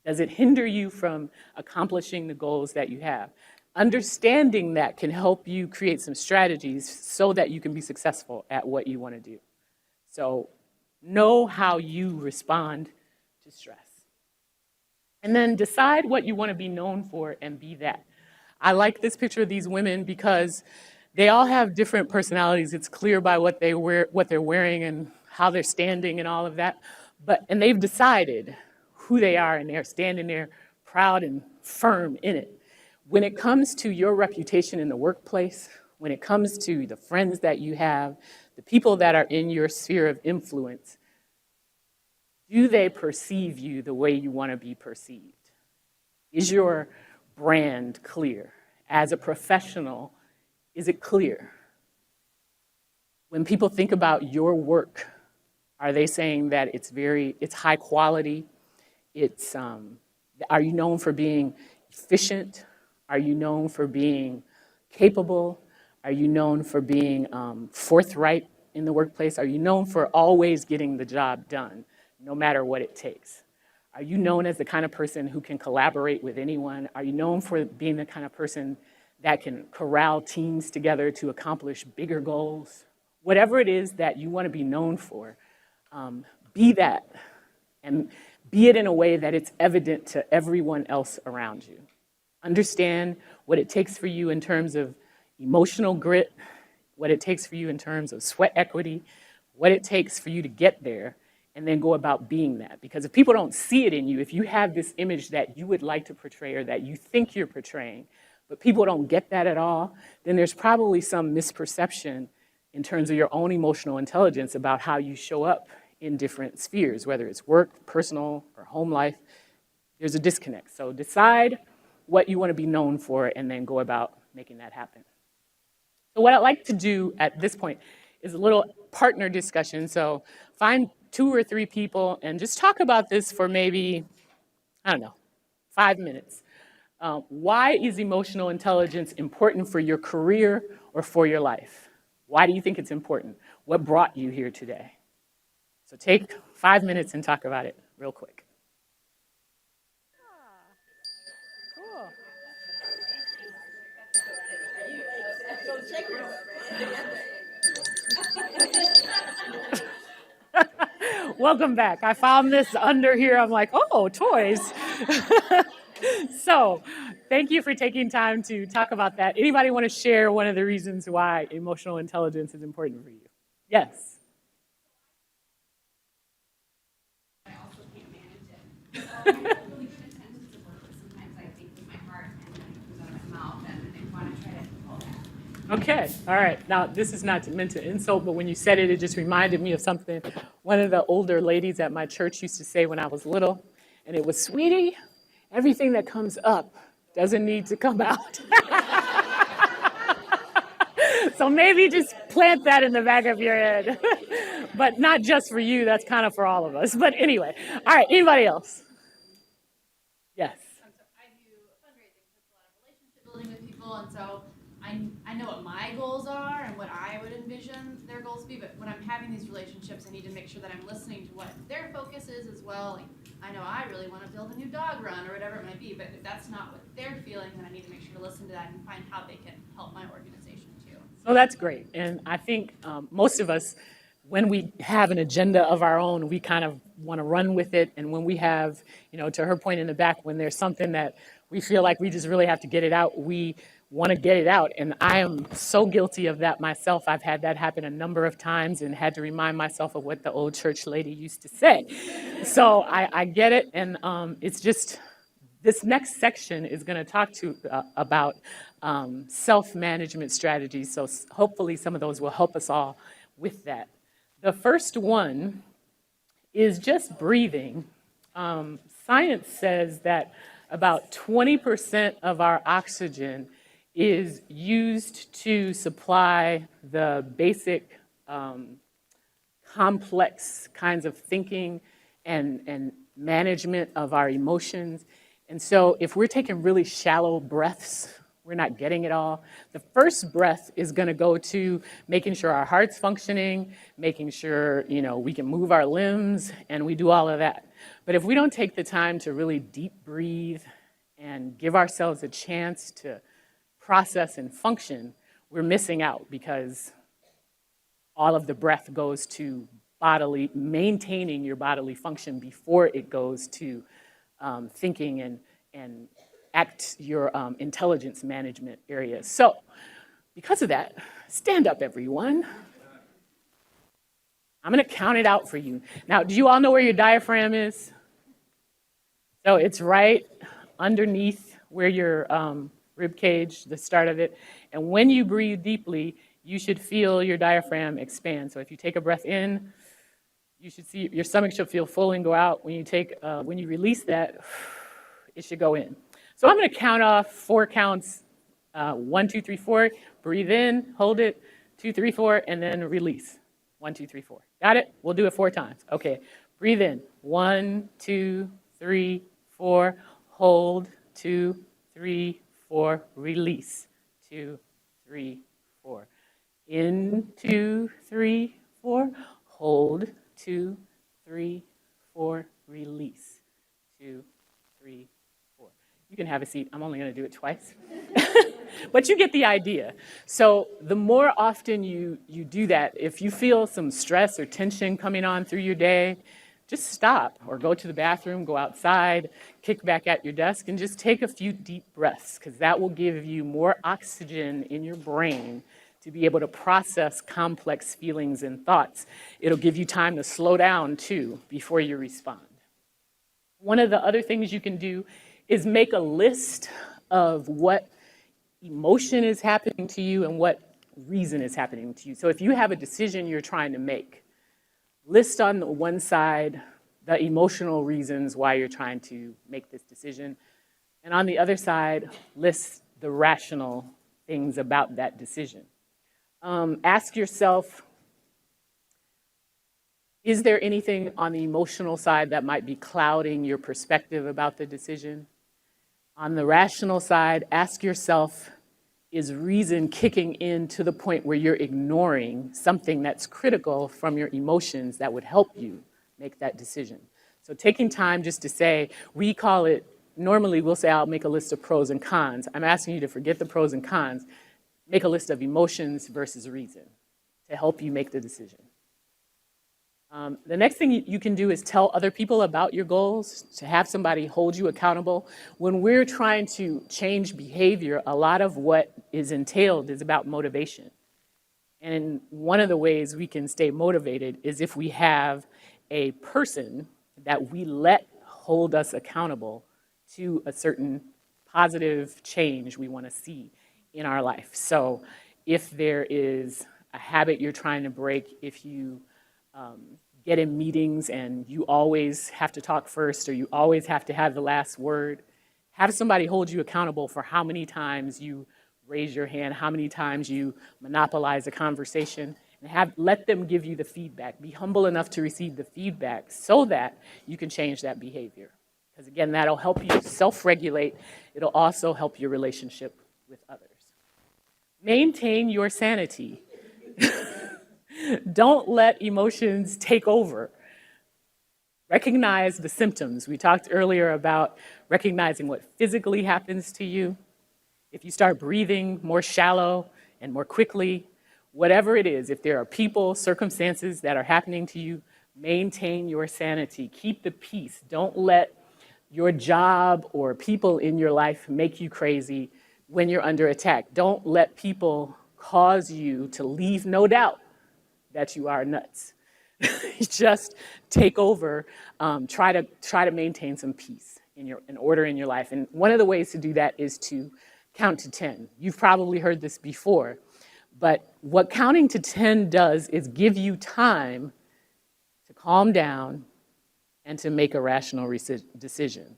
Does it hinder you from accomplishing the goals that you have? Understanding that can help you create some strategies so that you can be successful at what you want to do. So know how you respond to stress. And then decide what you want to be known for and be that. I like this picture of these women because they all have different personalities. It's clear by what they wear, what they're wearing and how they're standing and all of that. And they've decided who they are, and they're standing there proud and firm in it. When it comes to your reputation in the workplace, when it comes to the friends that you have, the people that are in your sphere of influence, Do they perceive you the way you want to be perceived? Is your brand clear? As a professional, is it clear? When people think about your work, are they saying that it's high quality? Are you known for being efficient? Are you known for being capable? Are you known for being forthright in the workplace? Are you known for always getting the job done, no matter what it takes? Are you known as the kind of person who can collaborate with anyone? Are you known for being the kind of person that can corral teams together to accomplish bigger goals? Whatever it is that you want to be known for, be that, and be it in a way that it's evident to everyone else around you. Understand what it takes for you in terms of emotional grit, what it takes for you in terms of sweat equity, what it takes for you to get there, and then go about being that. Because if people don't see it in you, if you have this image that you would like to portray or that you think you're portraying, but people don't get that at all, then there's probably some misperception in terms of your own emotional intelligence about how you show up in different spheres, whether it's work, personal, or home life. There's a disconnect. So decide what you want to be known for and then go about making that happen. So what I'd like to do at this point is a little partner discussion. So find 2 or 3 people and just talk about this for maybe, 5 minutes. Why is emotional intelligence important for your career or for your life? Why do you think it's important? What brought you here today? So take 5 minutes and talk about it real quick. Welcome back. I found this under here. I'm like, oh, toys. So thank you for taking time to talk about that. Anybody want to share one of the reasons why emotional intelligence is important for you? Yes. I also can't manage it. So I have really good attention to work, but sometimes I think with my heart and then it comes out of my mouth and I want to try to pull that. Okay, all right. Now, this is not meant to insult, but when you said it, it just reminded me of something one of the older ladies at my church used to say when I was little, and it was, sweetie, everything that comes up doesn't need to come out. So maybe just plant that in the back of your head. But not just for you, that's kind of for all of us. But anyway, all right, anybody else? Yes. I do fundraising, so it's a lot of relationship building with people, and so I know what my goals are and what I would envision their goals to be, but when I'm having these relationships, I need to make sure that I'm listening to what their focus is as well. Like, I know I really want to build a new dog run or whatever it might be, but if that's not what they're feeling, then I need to make sure to listen to that and find how they can help my organization too. So that's great. And I think most of us, when we have an agenda of our own, we kind of want to run with it. And when we have, to her point in the back, when there's something that we feel like we just really have to get it out, we want to get it out. And I am so guilty of that myself. I've had that happen a number of times and had to remind myself of what the old church lady used to say. So I get it. And it's just, this next section is going to talk about self-management strategies. So hopefully some of those will help us all with that. The first one is just breathing. Science says that about 20% of our oxygen is used to supply the basic complex kinds of thinking and management of our emotions. And so if we're taking really shallow breaths, we're not getting it all. The first breath is going to go to making sure our heart's functioning, making sure, we can move our limbs, and we do all of that. But if we don't take the time to really deep breathe and give ourselves a chance to process and function, we're missing out, because all of the breath goes to maintaining your bodily function before it goes to thinking and act your intelligence management areas. So because of that, stand up, everyone. I'm going to count it out for you. Now, do you all know where your diaphragm is? So it's right underneath where your rib cage, the start of it. And when you breathe deeply, you should feel your diaphragm expand. So if you take a breath in, You should see your stomach should feel full and go out. When you release that, it should go in. So I'm going to count off 4 counts, 1, 2, 3, 4. Breathe in, hold it, 2, 3, 4, and then release. 1, 2, 3, 4. Got it? We'll do it 4 times. Okay. Breathe in. 1, 2, 3, 4. Hold. 2, 3, 4. Release. 2, 3, 4. In, 2, 3, 4. Hold. 2, 3, 4. Release. 2, 3, 4. You can have a seat. I'm only going to do it twice. But you get the idea. So the more often you do that, if you feel some stress or tension coming on through your day, just stop or go to the bathroom, go outside, kick back at your desk, and just take a few deep breaths, because that will give you more oxygen in your brain to be able to process complex feelings and thoughts. It'll give you time to slow down, too, before you respond. One of the other things you can do is make a list of what emotion is happening to you and what reason is happening to you. So if you have a decision you're trying to make, list on the one side the emotional reasons why you're trying to make this decision, and on the other side, list the rational things about that decision. Ask yourself, is there anything on the emotional side that might be clouding your perspective about the decision? On the rational side, ask yourself, is reason kicking in to the point where you're ignoring something that's critical from your emotions that would help you make that decision? So taking time just to say, normally we'll say, I'll make a list of pros and cons. I'm asking you to forget the pros and cons. Make a list of emotions versus reason to help you make the decision. The next thing you can do is tell other people about your goals, to have somebody hold you accountable. When we're trying to change behavior, a lot of what is entailed is about motivation. And one of the ways we can stay motivated is if we have a person that we let hold us accountable to a certain positive change we want to see in our life. So if there is a habit you're trying to break, if you get in meetings and you always have to talk first or you always have to have the last word, have somebody hold you accountable for how many times you raise your hand, how many times you monopolize a conversation, and let them give you the feedback. Be humble enough to receive the feedback so that you can change that behavior. Because again, that'll help you self-regulate. It'll also help your relationship with others. Maintain your sanity. Don't let emotions take over. Recognize the symptoms. We talked earlier about recognizing what physically happens to you. If you start breathing more shallow and more quickly, whatever it is, if there are people, circumstances that are happening to you, maintain your sanity. Keep the peace. Don't let your job or people in your life make you crazy when you're under attack. Don't let people cause you to leave no doubt that you are nuts. Just take over. Try to maintain some peace in order in your life. And one of the ways to do that is to count to 10. You've probably heard this before, but what counting to 10 does is give you time to calm down and to make a rational decision,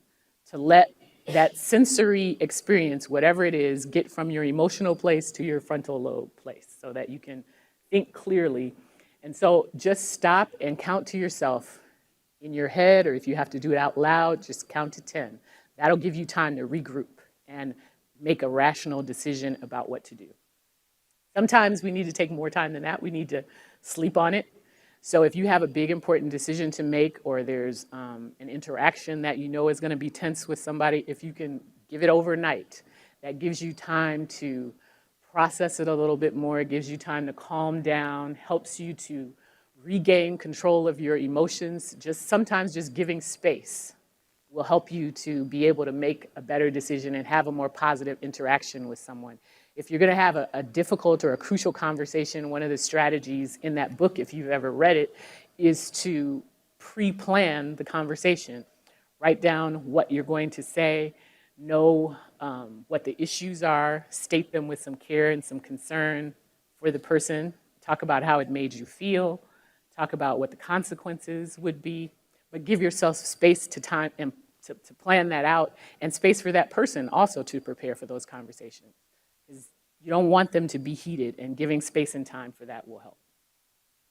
to let that sensory experience, whatever it is, get from your emotional place to your frontal lobe place so that you can think clearly. And so just stop and count to yourself in your head, or if you have to do it out loud, just count to 10. That'll give you time to regroup and make a rational decision about what to do. Sometimes we need to take more time than that. We need to sleep on it. So if you have a big important decision to make, or there's an interaction that you know is going to be tense with somebody, if you can give it overnight, that gives you time to process it a little bit more. It gives you time to calm down, helps you to regain control of your emotions. Sometimes just giving space will help you to be able to make a better decision and have a more positive interaction with someone. If you're going to have a difficult or a crucial conversation, one of the strategies in that book, if you've ever read it, is to pre-plan the conversation. Write down what you're going to say, know what the issues are, state them with some care and some concern for the person, talk about how it made you feel, talk about what the consequences would be, but give yourself space to time and to plan that out, and space for that person also to prepare for those conversations. Because you don't want them to be heated, and giving space and time for that will help.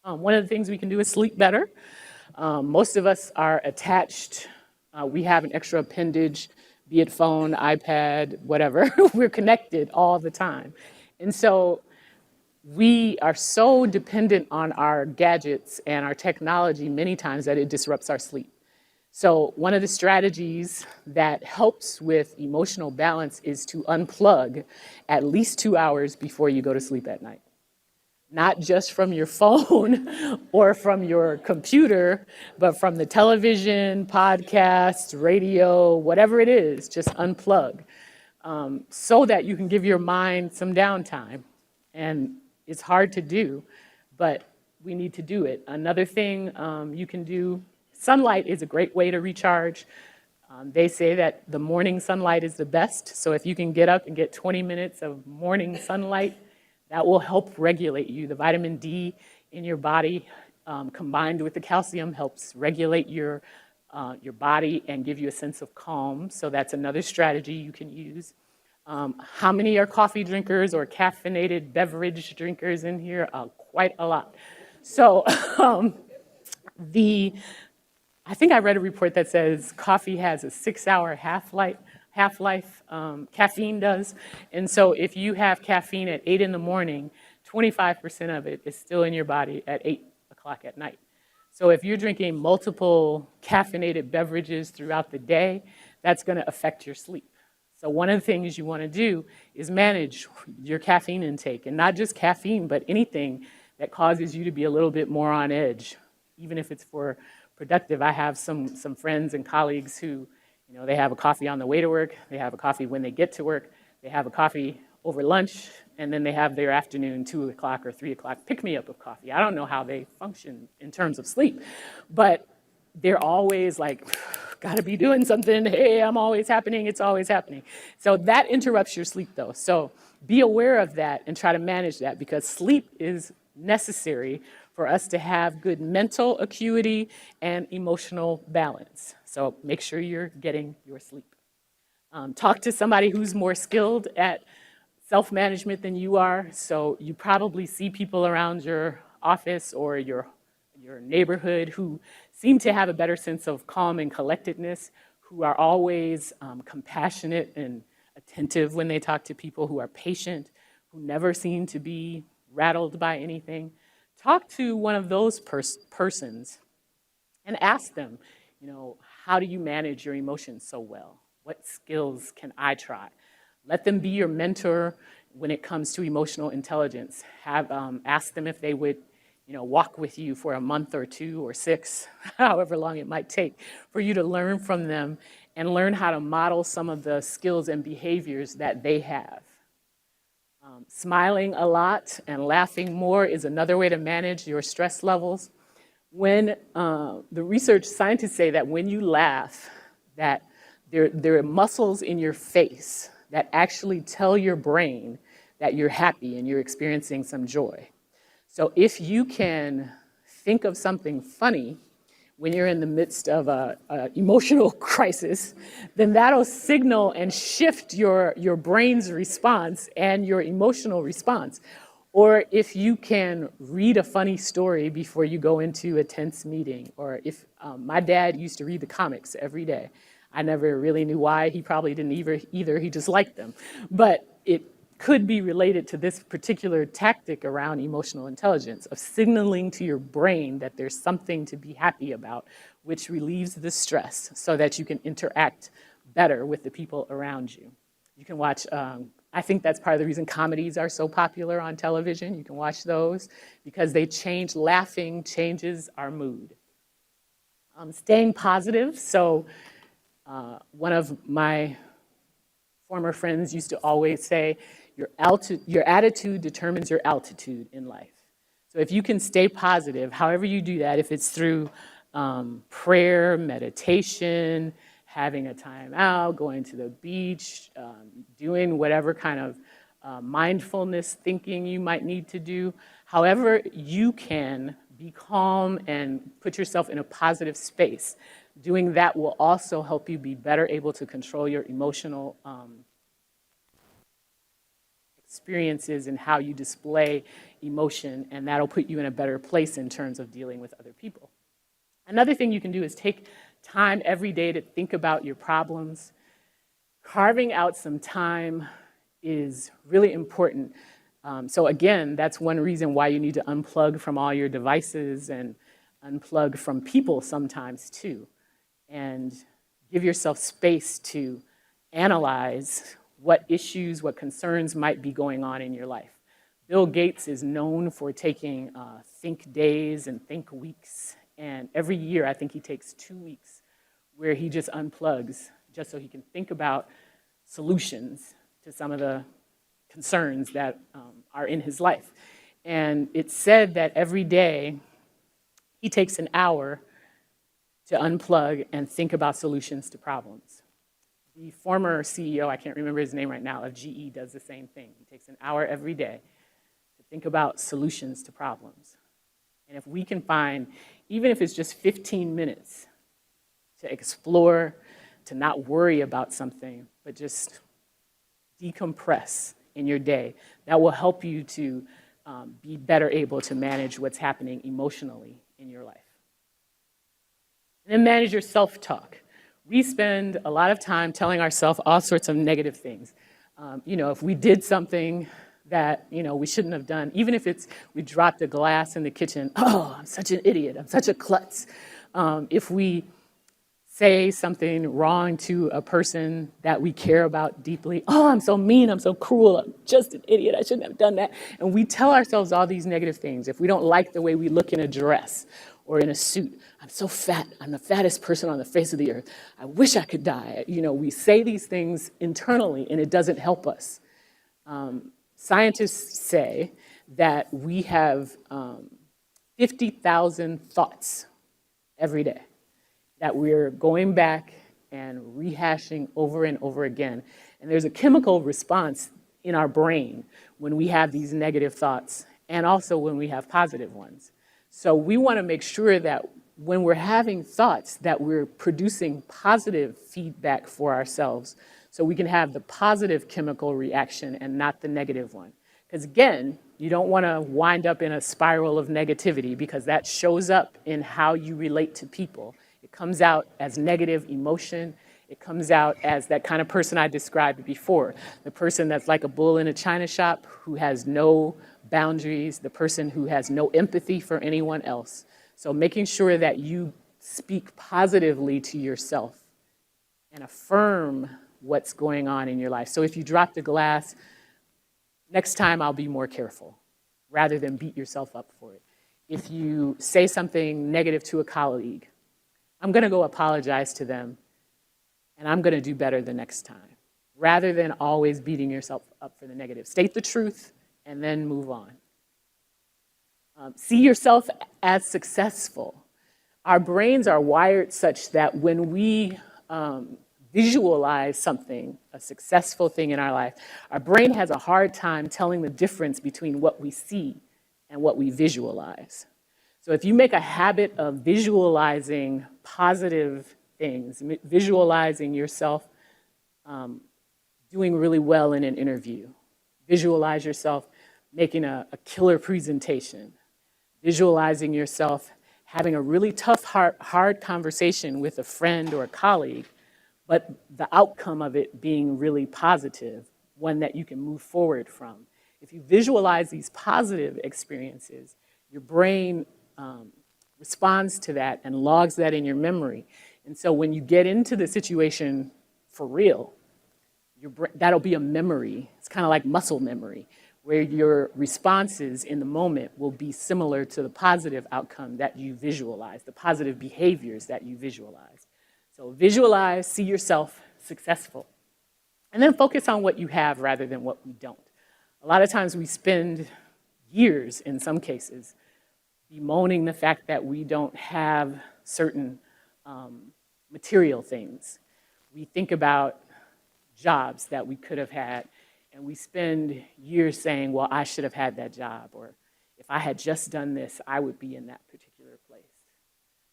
One of the things we can do is sleep better. Most of us are attached. We have an extra appendage, be it phone, iPad, whatever. We're connected all the time. And so we are so dependent on our gadgets and our technology many times that it disrupts our sleep. So one of the strategies that helps with emotional balance is to unplug at least 2 hours before you go to sleep at night. Not just from your phone or from your computer, but from the television, podcast, radio, whatever it is, just unplug, so that you can give your mind some downtime. And it's hard to do, but we need to do it. Another thing you can do, sunlight is a great way to recharge. They say that the morning sunlight is the best, so if you can get up and get 20 minutes of morning sunlight, that will help regulate you. The vitamin D in your body, combined with the calcium, helps regulate your body and give you a sense of calm. So that's another strategy you can use. How many are coffee drinkers or caffeinated beverage drinkers in here? Quite a lot. So I think I read a report that says coffee has a 6-hour half-life, caffeine does. And so if you have caffeine at 8 in the morning, 25% of it is still in your body at 8 o'clock at night. So if you're drinking multiple caffeinated beverages throughout the day, that's going to affect your sleep. So one of the things you want to do is manage your caffeine intake, and not just caffeine, but anything that causes you to be a little bit more on edge, even if it's for productive. I have some friends and colleagues who, they have a coffee on the way to work, they have a coffee when they get to work, they have a coffee over lunch, and then they have their afternoon 2 o'clock or 3 o'clock pick-me-up of coffee. I don't know how they function in terms of sleep, but they're always like, gotta be doing something, hey, I'm always happening, it's always happening. So that interrupts your sleep though. So be aware of that and try to manage that, because sleep is necessary for us to have good mental acuity and emotional balance. So make sure you're getting your sleep. Talk to somebody who's more skilled at self-management than you are. So you probably see people around your office or your neighborhood who seem to have a better sense of calm and collectedness, who are always compassionate and attentive when they talk to people, who are patient, who never seem to be rattled by anything. Talk to one of those persons and ask them, how do you manage your emotions so well? What skills can I try? Let them be your mentor when it comes to emotional intelligence. Ask them if they would, walk with you for a month or 2 or 6, however long it might take, for you to learn from them and learn how to model some of the skills and behaviors that they have. Smiling a lot and laughing more is another way to manage your stress levels. When the research scientists say that when you laugh, that there are muscles in your face that actually tell your brain that you're happy and you're experiencing some joy. So if you can think of something funny when you're in the midst of a emotional crisis, then that'll signal and shift your brain's response and your emotional response. Or if you can read a funny story before you go into a tense meeting, or if my dad used to read the comics every day. I never really knew why. He probably didn't either. He just liked them. But it could be related to this particular tactic around emotional intelligence, of signaling to your brain that there's something to be happy about, which relieves the stress so that you can interact better with the people around you. You can watch, I think that's part of the reason comedies are so popular on television. You can watch those because laughing changes our mood. Staying positive. So one of my former friends used to always say, your attitude determines your altitude in life. So if you can stay positive, however you do that, if it's through prayer, meditation, having a time out, going to the beach, doing whatever kind of mindfulness thinking you might need to do, however you can Be calm and put yourself in a positive space. Doing that will also help you be better able to control your emotional experiences and how you display emotion, and that'll put you in a better place in terms of dealing with other people. Another thing you can do is take time every day to think about your problems. Carving out some time is really important. So again, that's one reason why you need to unplug from all your devices and unplug from people sometimes too, and give yourself space to analyze what issues, what concerns might be going on in your life. Bill Gates is known for taking think days and think weeks, and every year I think he takes 2 weeks where he just unplugs just so he can think about solutions to some of the concerns that are in his life. And it's said that every day he takes an hour to unplug and think about solutions to problems. The former CEO, I can't remember his name right now, of GE does the same thing. He takes an hour every day to think about solutions to problems. And if we can find, even if it's just 15 minutes, to explore, to not worry about something, but just decompress in your day, that will help you to be better able to manage what's happening emotionally in your life. And then manage your self-talk. We spend a lot of time telling ourselves all sorts of negative things. If we did something that we shouldn't have done, even if it's we dropped a glass in the kitchen, oh, I'm such an idiot, I'm such a klutz. If we say something wrong to a person that we care about deeply, oh, I'm so mean, I'm so cruel, I'm just an idiot, I shouldn't have done that. And we tell ourselves all these negative things. If we don't like the way we look in a dress or in a suit, I'm so fat, I'm the fattest person on the face of the earth, I wish I could die. We say these things internally and it doesn't help us. Scientists say that we have 50,000 thoughts every day that we're going back and rehashing over and over again. And there's a chemical response in our brain when we have these negative thoughts and also when we have positive ones. So we want to make sure that when we're having thoughts that we're producing positive feedback for ourselves so we can have the positive chemical reaction and not the negative one. Because again, you don't want to wind up in a spiral of negativity because that shows up in how you relate to people. It comes out as negative emotion. It comes out as that kind of person I described before, the person that's like a bull in a china shop who has no boundaries, the person who has no empathy for anyone else. So making sure that you speak positively to yourself and affirm what's going on in your life. So if you dropped a glass, next time I'll be more careful, rather than beat yourself up for it. If you say something negative to a colleague, I'm going to go apologize to them, and I'm going to do better the next time, rather than always beating yourself up for the negative. State the truth, and then move on. See yourself as successful. Our brains are wired such that when we visualize something, a successful thing in our life, our brain has a hard time telling the difference between what we see and what we visualize. So if you make a habit of visualizing positive things, visualizing yourself doing really well in an interview, visualize yourself making a killer presentation, visualizing yourself having a really tough, hard conversation with a friend or a colleague, but the outcome of it being really positive, one that you can move forward from. If you visualize these positive experiences, your brain responds to that and logs that in your memory. And so when you get into the situation for real, that'll be a memory. It's kind of like muscle memory, where your responses in the moment will be similar to the positive outcome that you visualize, the positive behaviors that you visualize. So visualize, see yourself successful. And then focus on what you have rather than what we don't. A lot of times we spend years, in some cases, bemoaning the fact that we don't have certain material things. We think about jobs that we could have had, and we spend years saying, well, I should have had that job, or if I had just done this, I would be in that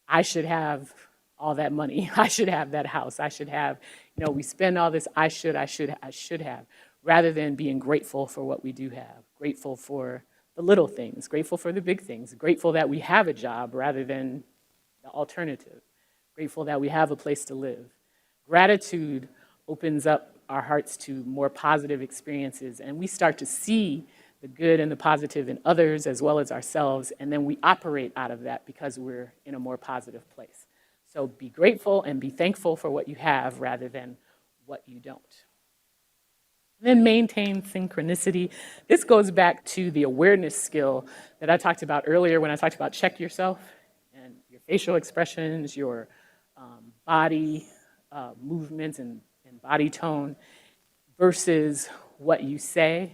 I should have all that money. I should have that house. I should have, we spend all this, I should have, rather than being grateful for what we do have, grateful for the little things, grateful for the big things, grateful that we have a job rather than the alternative, grateful that we have a place to live. Gratitude opens up our hearts to more positive experiences, and we start to see the good and the positive in others as well as ourselves, and then we operate out of that because we're in a more positive place. So be grateful and be thankful for what you have rather than what you don't. Then maintain synchronicity. This goes back to the awareness skill that I talked about earlier when I talked about check yourself and your facial expressions, your body movements and body tone versus what you say.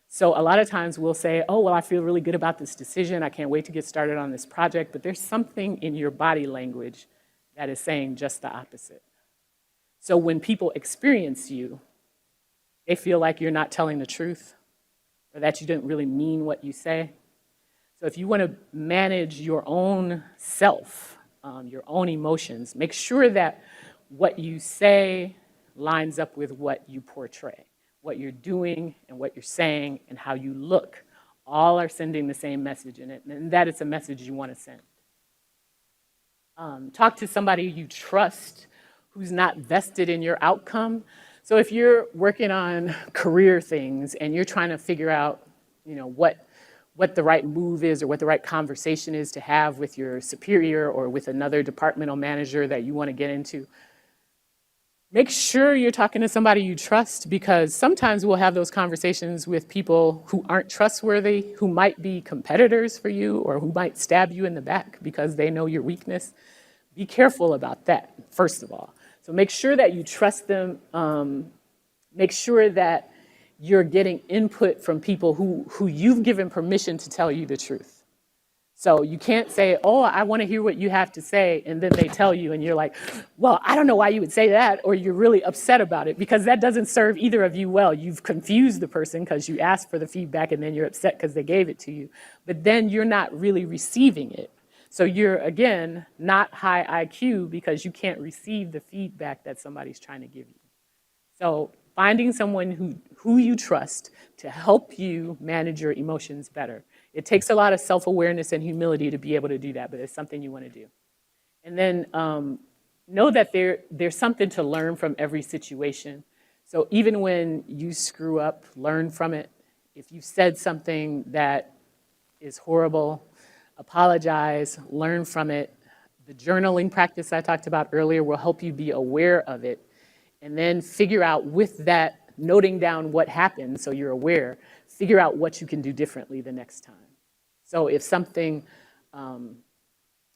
So a lot of times we'll say, oh, well, I feel really good about this decision. I can't wait to get started on this project. But there's something in your body language that is saying just the opposite. So when people experience you, they feel like you're not telling the truth or that you didn't really mean what you say. So if you want to manage your own self, your own emotions, make sure that what you say lines up with what you portray. What you're doing and what you're saying and how you look, all are sending the same message in it, and that is a message you want to send. Talk to somebody you trust who's not vested in your outcome. So if you're working on career things and you're trying to figure out, what the right move is or what the right conversation is to have with your superior or with another departmental manager that you want to get into, make sure you're talking to somebody you trust, because sometimes we'll have those conversations with people who aren't trustworthy, who might be competitors for you, or who might stab you in the back because they know your weakness. Be careful about that, first of all. So make sure that you trust them. Make sure that you're getting input from people who you've given permission to tell you the truth. So you can't say, oh, I want to hear what you have to say, and then they tell you, and you're like, well, I don't know why you would say that, or you're really upset about it, because that doesn't serve either of you well. You've confused the person because you asked for the feedback, and then you're upset because they gave it to you. But then you're not really receiving it. So you're, again, not high IQ because you can't receive the feedback that somebody's trying to give you. So finding someone who you trust to help you manage your emotions better. It takes a lot of self-awareness and humility to be able to do that, but it's something you want to do. And then know that there's something to learn from every situation. So even when you screw up, learn from it. If you've said something that is horrible, apologize, learn from it. The journaling practice I talked about earlier will help you be aware of it, and then figure out with that, noting down what happened so you're aware, figure out what you can do differently the next time. So if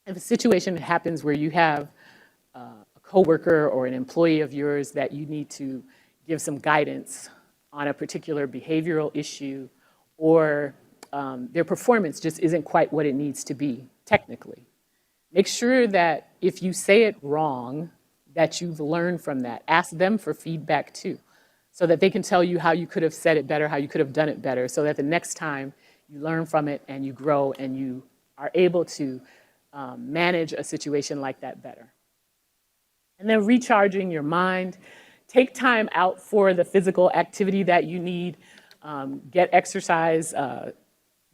a situation happens where you have a coworker or an employee of yours that you need to give some guidance on a particular behavioral issue, or their performance just isn't quite what it needs to be technically, make sure that if you say it wrong, that you've learned from that. Ask them for feedback too, so that they can tell you how you could have said it better, how you could have done it better, so that the next time you learn from it and you grow and you are able to manage a situation like that better. And then recharging your mind. Take time out for the physical activity that you need. Get exercise.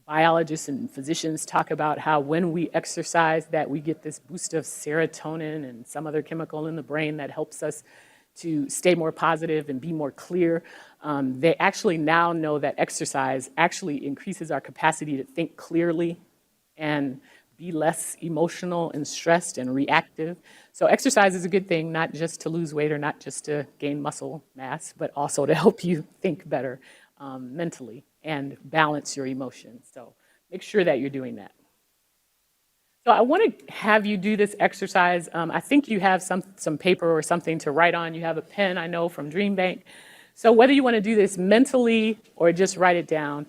Biologists and physicians talk about how when we exercise that we get this boost of serotonin and some other chemical in the brain that helps us to stay more positive and be more clear. They actually now know that exercise actually increases our capacity to think clearly and be less emotional and stressed and reactive. So exercise is a good thing, not just to lose weight or not just to gain muscle mass, but also to help you think better mentally and balance your emotions. So make sure that you're doing that. So I want to have you do this exercise. I think you have some paper or something to write on. You have a pen, I know, from DreamBank. So whether you want to do this mentally or just write it down,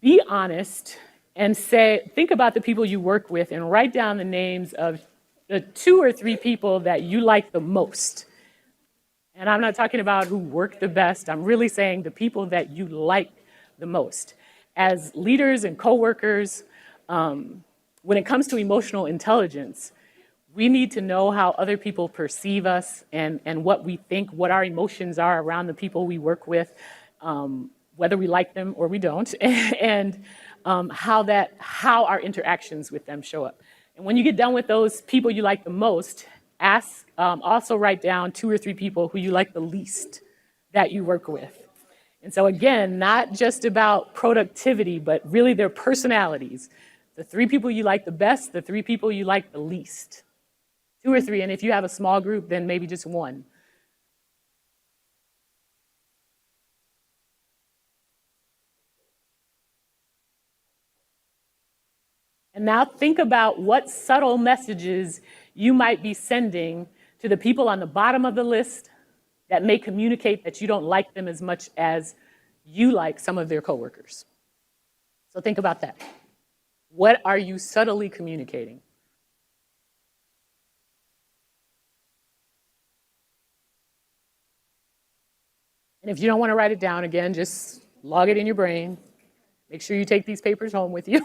be honest and think about the people you work with and write down the names of the 2 or 3 people that you like the most. And I'm not talking about who work the best. I'm really saying the people that you like the most. As leaders and coworkers, when it comes to emotional intelligence, We need to know how other people perceive us and what we think, what our emotions are around the people we work with, whether we like them or we don't, and how our interactions with them show up. And when you get done with those people you like the most, also write down 2 or 3 people who you like the least that you work with. And so again, not just about productivity, but really their personalities. The 3 people you like the best, the 3 people you like the least. 2 or 3, and if you have a small group, then maybe just 1. And now think about what subtle messages you might be sending to the people on the bottom of the list that may communicate that you don't like them as much as you like some of their coworkers. So think about that. What are you subtly communicating? And if you don't want to write it down, again, just log it in your brain. Make sure you take these papers home with you.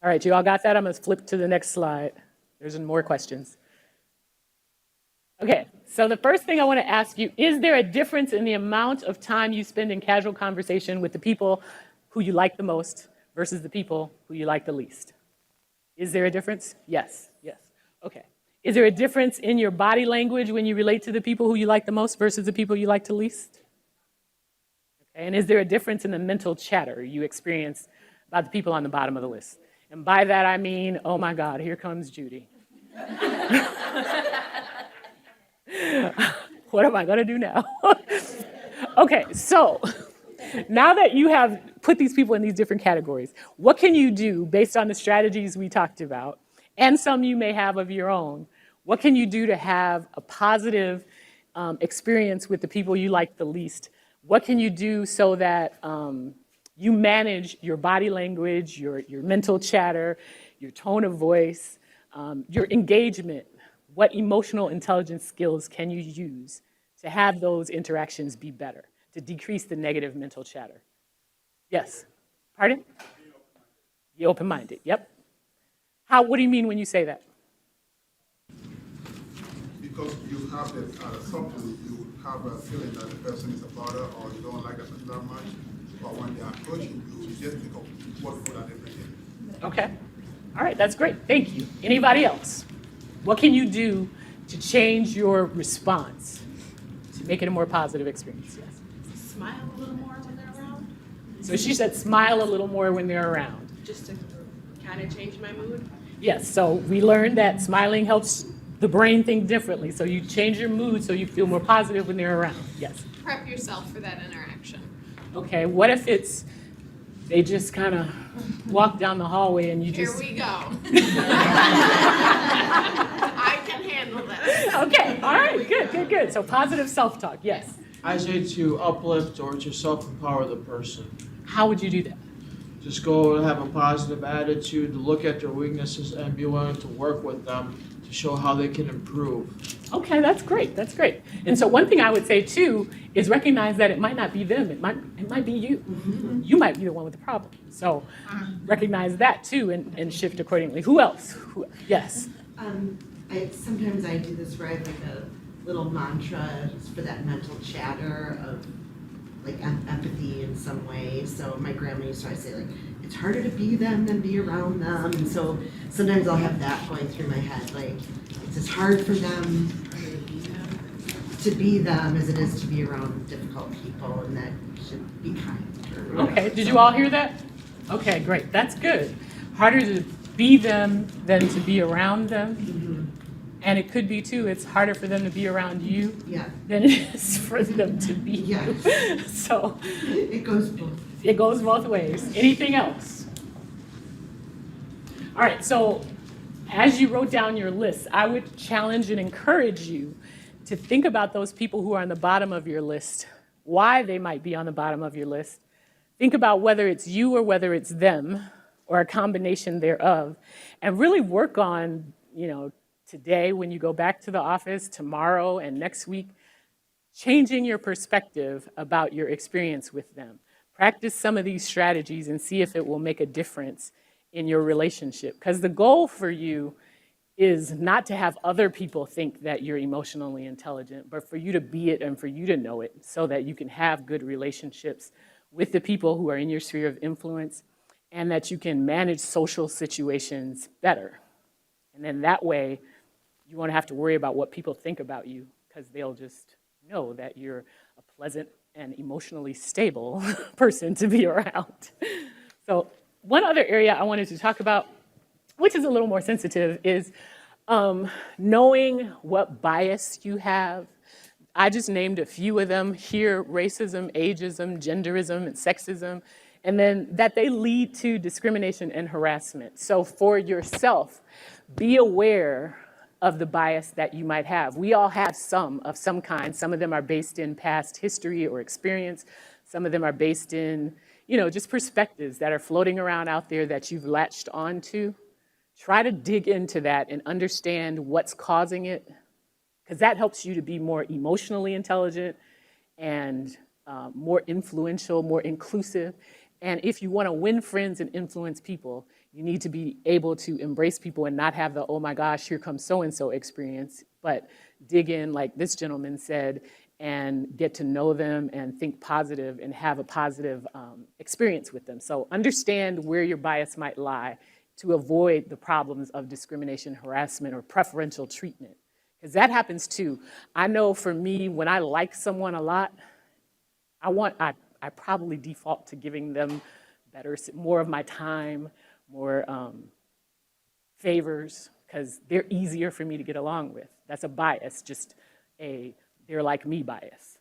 All right, you all got that? I'm going to flip to the next slide. There's more questions. Okay, so the first thing I want to ask you, is there a difference in the amount of time you spend in casual conversation with the people who you like the most versus the people who you like the least? Is there a difference? Yes, yes. Okay. Is there a difference in your body language when you relate to the people who you like the most versus the people you like the least? Okay, and is there a difference in the mental chatter you experience about the people on the bottom of the list? And by that I mean, oh my God, here comes Judy. What am I going to do now? Okay, so now that you have put these people in these different categories, what can you do based on the strategies we talked about, and some you may have of your own? What can you do to have a positive experience with the people you like the least? What can you do so that you manage your body language, your mental chatter, your tone of voice, your engagement? What emotional intelligence skills can you use to have those interactions be better, to decrease the negative mental chatter? Yes. Pardon? Be open-minded. Yep. What do you mean when you say that? Because you have something, you have a feeling that the person is a bother or you don't like a person that much, but when they approach you just think of what food are they bringing. Okay. All right, that's great. Thank you. Anybody else? What can you do to change your response to make it a more positive experience? Yes. Smile a little more when they're around, So she said smile a little more when they're around. just to kind of change my mood. Yes, so we learned that smiling helps the brain think differently. So you change your mood so you feel more positive when they're around. Yes. Prep yourself for that interaction. Okay, what if they just kind of walk down the hallway and you just... Here we go. I can handle this. Okay, all right, good. So positive self-talk, yes. I say to uplift or to self-empower the person. How would you do that? Just go and have a positive attitude, look at their weaknesses, and be willing to work with them to show how they can improve. Okay, that's great. And so one thing I would say too is recognize that it might not be them, it might be you. Mm-hmm. You might be the one with the problem. So recognize that too and shift accordingly. Who else? Yes. Sometimes I do this where I have like a little mantra for that mental chatter of like empathy in some way. So my grandma used to always say like, it's harder to be them than be around them. And so sometimes I'll have that going through my head, like it's as hard for them to be them as it is to be around difficult people, and that should be kind. Okay, did you all hear that? Okay, great, that's good. Harder to be them than to be around them. Mm-hmm. And it could be too, it's harder for them to be around you than it is for them to be you. So it goes both. It goes both ways. Anything else? All right, so as you wrote down your list, I would challenge and encourage you to think about those people who are on the bottom of your list, why they might be on the bottom of your list. Think about whether it's you or whether it's them or a combination thereof, and really work on, today when you go back to the office, tomorrow and next week, changing your perspective about your experience with them. Practice some of these strategies and see if it will make a difference in your relationship. Because the goal for you is not to have other people think that you're emotionally intelligent, but for you to be it and for you to know it so that you can have good relationships with the people who are in your sphere of influence and that you can manage social situations better. And then that way, you won't have to worry about what people think about you because they'll just know that you're a pleasant and emotionally stable person to be around. So one other area I wanted to talk about, which is a little more sensitive, is knowing what bias you have. I just named a few of them here: racism, ageism, genderism, and sexism, and then that they lead to discrimination and harassment. So for yourself, be aware of the bias that you might have. We all have some of some kind. Some of them are based in past history or experience. Some of them are based in, just perspectives that are floating around out there that you've latched onto. Try to dig into that and understand what's causing it, because that helps you to be more emotionally intelligent and more influential, more inclusive. And if you want to win friends and influence people, you need to be able to embrace people and not have the, oh my gosh, here comes so-and-so experience, but dig in, like this gentleman said, and get to know them and think positive and have a positive experience with them. So understand where your bias might lie to avoid the problems of discrimination, harassment, or preferential treatment. Because that happens too. I know for me, when I like someone a lot, I probably default to giving them more of my time, more favors, because they're easier for me to get along with. That's a bias, just a they're like me bias.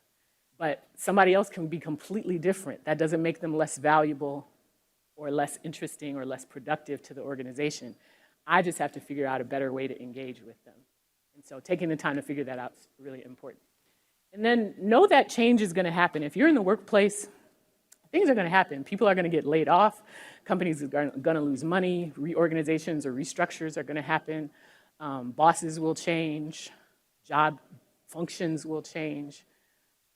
But somebody else can be completely different. That doesn't make them less valuable or less interesting or less productive to the organization. I just have to figure out a better way to engage with them. And so taking the time to figure that out is really important. And then know that change is going to happen. If you're in the workplace, things are going to happen. People are going to get laid off. Companies are going to lose money. Reorganizations or restructures are going to happen. Bosses will change. Job functions will change.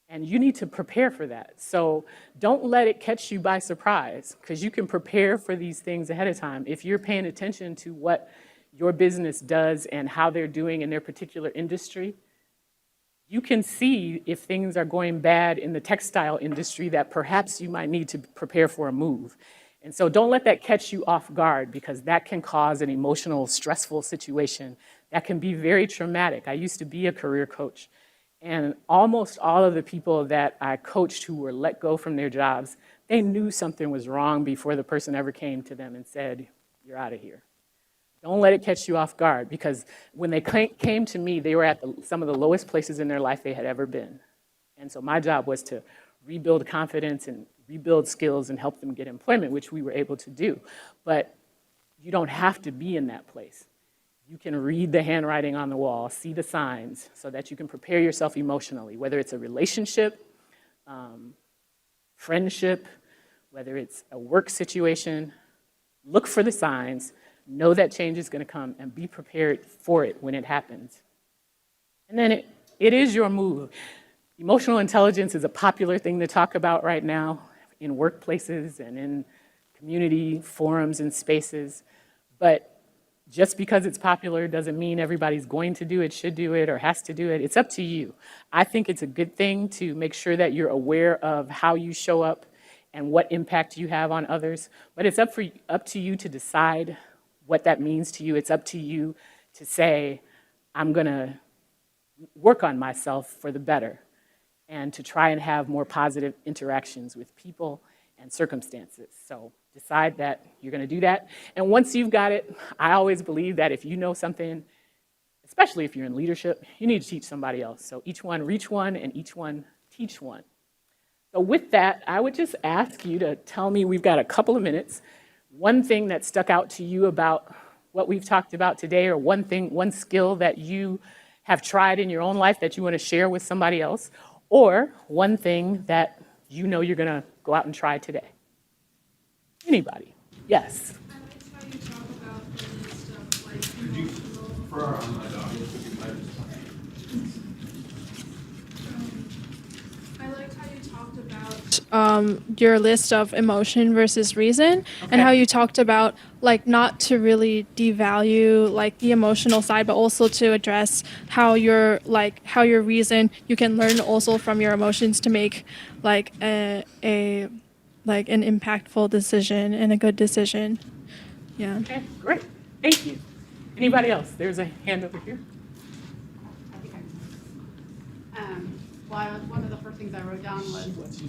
And you need to prepare for that. So don't let it catch you by surprise, because you can prepare for these things ahead of time. If you're paying attention to what your business does and how they're doing in their particular industry, you can see if things are going bad in the textile industry that perhaps you might need to prepare for a move. And so don't let that catch you off guard, because that can cause an emotional, stressful situation that can be very traumatic. I used to be a career coach, and almost all of the people that I coached who were let go from their jobs, they knew something was wrong before the person ever came to them and said, "You're out of here." Don't let it catch you off guard, because when they came to me, they were at some of the lowest places in their life they had ever been. And so my job was to rebuild confidence and rebuild skills and help them get employment, which we were able to do. But you don't have to be in that place. You can read the handwriting on the wall, see the signs, so that you can prepare yourself emotionally, whether it's a relationship, friendship, whether it's a work situation. Look for the signs. Know that change is going to come and be prepared for it when it happens. And then it is your move. Emotional intelligence is a popular thing to talk about right now in workplaces and in community forums and spaces. But just because it's popular doesn't mean everybody's going to do it, should do it, or has to do it. It's up to you. I think it's a good thing to make sure that you're aware of how you show up and what impact you have on others. But it's up to you to decide what that means to you. It's up to you to say, I'm going to work on myself for the better, and to try and have more positive interactions with people and circumstances. So decide that you're going to do that. And once you've got it, I always believe that if you know something, especially if you're in leadership, you need to teach somebody else. So each one reach one, and each one teach one. So with that, I would just ask you to tell me, we've got a couple of minutes, one thing that stuck out to you about what we've talked about today, or one skill that you have tried in your own life that you want to share with somebody else, or one thing that you know you're going to go out and try today. Anybody? Yes. I liked how you talk about the stuff like Could you, emotional. for our your list of emotion versus reason, and how you talked about like not to really devalue like the emotional side, but also to address how your reason you can learn also from your emotions to make like a like an impactful decision and a good decision. Yeah. Okay, great. Thank you. Anybody else? There's a hand over here. One of the first things I wrote down was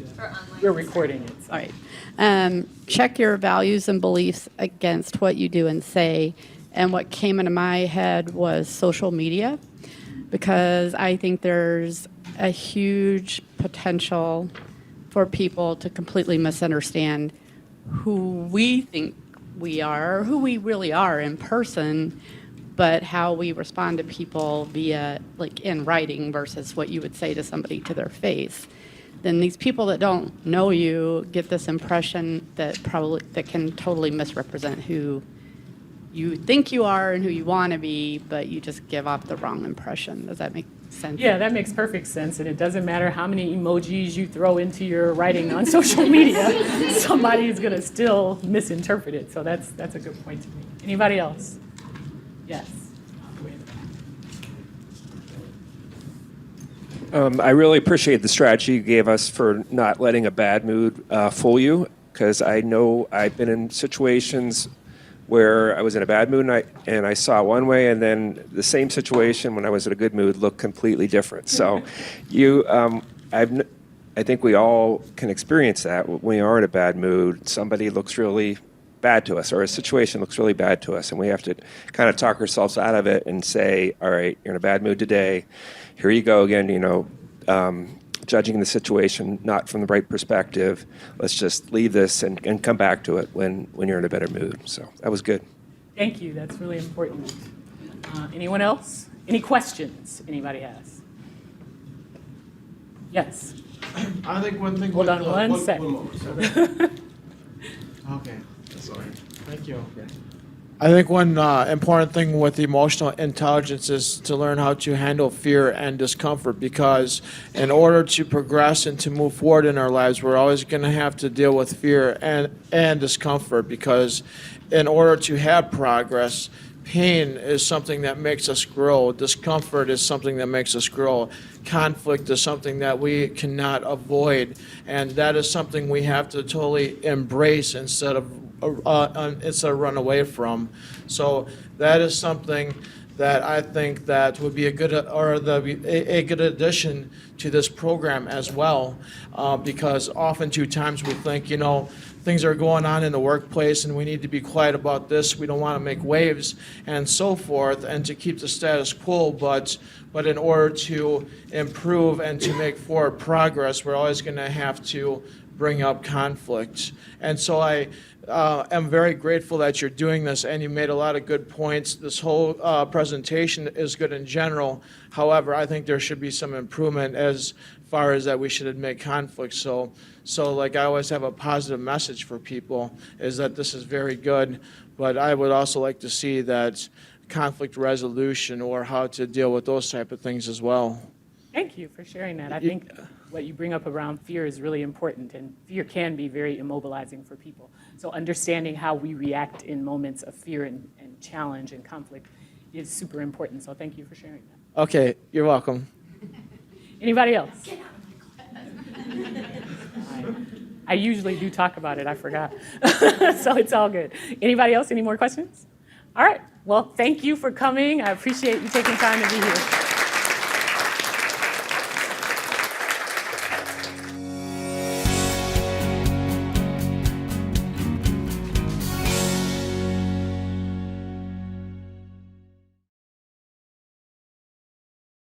We're recording it. all right. Check your values and beliefs against what you do and say. And what came into my head was social media, because I think there's a huge potential for people to completely misunderstand who we think we are, or who we really are in person, but how we respond to people via, like, in writing versus what you would say to somebody to their face. Then these people that don't know you get this impression that can totally misrepresent who you think you are and who you want to be, but you just give off the wrong impression. Does that make sense? Yeah, that makes perfect sense. And it doesn't matter how many emojis you throw into your writing on social media, somebody is going to still misinterpret it. So that's a good point to make. Anybody else? Yes. I really appreciate the strategy you gave us for not letting a bad mood fool you, because I know I've been in situations where I was in a bad mood and I saw one way, and then the same situation when I was in a good mood looked completely different. So I think we all can experience that. When we are in a bad mood, somebody looks really bad to us, or a situation looks really bad to us, and we have to kind of talk ourselves out of it and say, all right, you're in a bad mood today. Here you go again, judging the situation not from the right perspective. Let's just leave this and come back to it when you're in a better mood. So that was good. Thank you. That's really important. Anyone else? Any questions anybody has? Yes. I think one thing. Hold on one second. Okay. Sorry. Thank you. I think one important thing with emotional intelligence is to learn how to handle fear and discomfort, because in order to progress and to move forward in our lives, we're always going to have to deal with fear and discomfort, because in order to have progress, pain is something that makes us grow. Discomfort is something that makes us grow. Conflict is something that we cannot avoid, and that is something we have to totally embrace instead of run away from. So that is something that I think that would be a good addition to this program as well, because often times we think, things are going on in the workplace and we need to be quiet about this. We don't want to make waves and so forth, and to keep the status quo. But in order to improve and to make forward progress, we're always going to have to bring up conflict. And so I am very grateful that you're doing this, and you made a lot of good points. This whole presentation is good in general. However, I think there should be some improvement as far as that we should admit conflict. So like I always have a positive message for people, is that this is very good, but I would also like to see that conflict resolution or how to deal with those type of things as well. Thank you for sharing that. I think what you bring up around fear is really important, and fear can be very immobilizing for people. So understanding how we react in moments of fear and challenge and conflict is super important. So thank you for sharing that. Okay, you're welcome. Anybody else? I usually do talk about it. I forgot. So it's all good. Anybody else? Any more questions? All right. Well, thank you for coming. I appreciate you taking time to be here.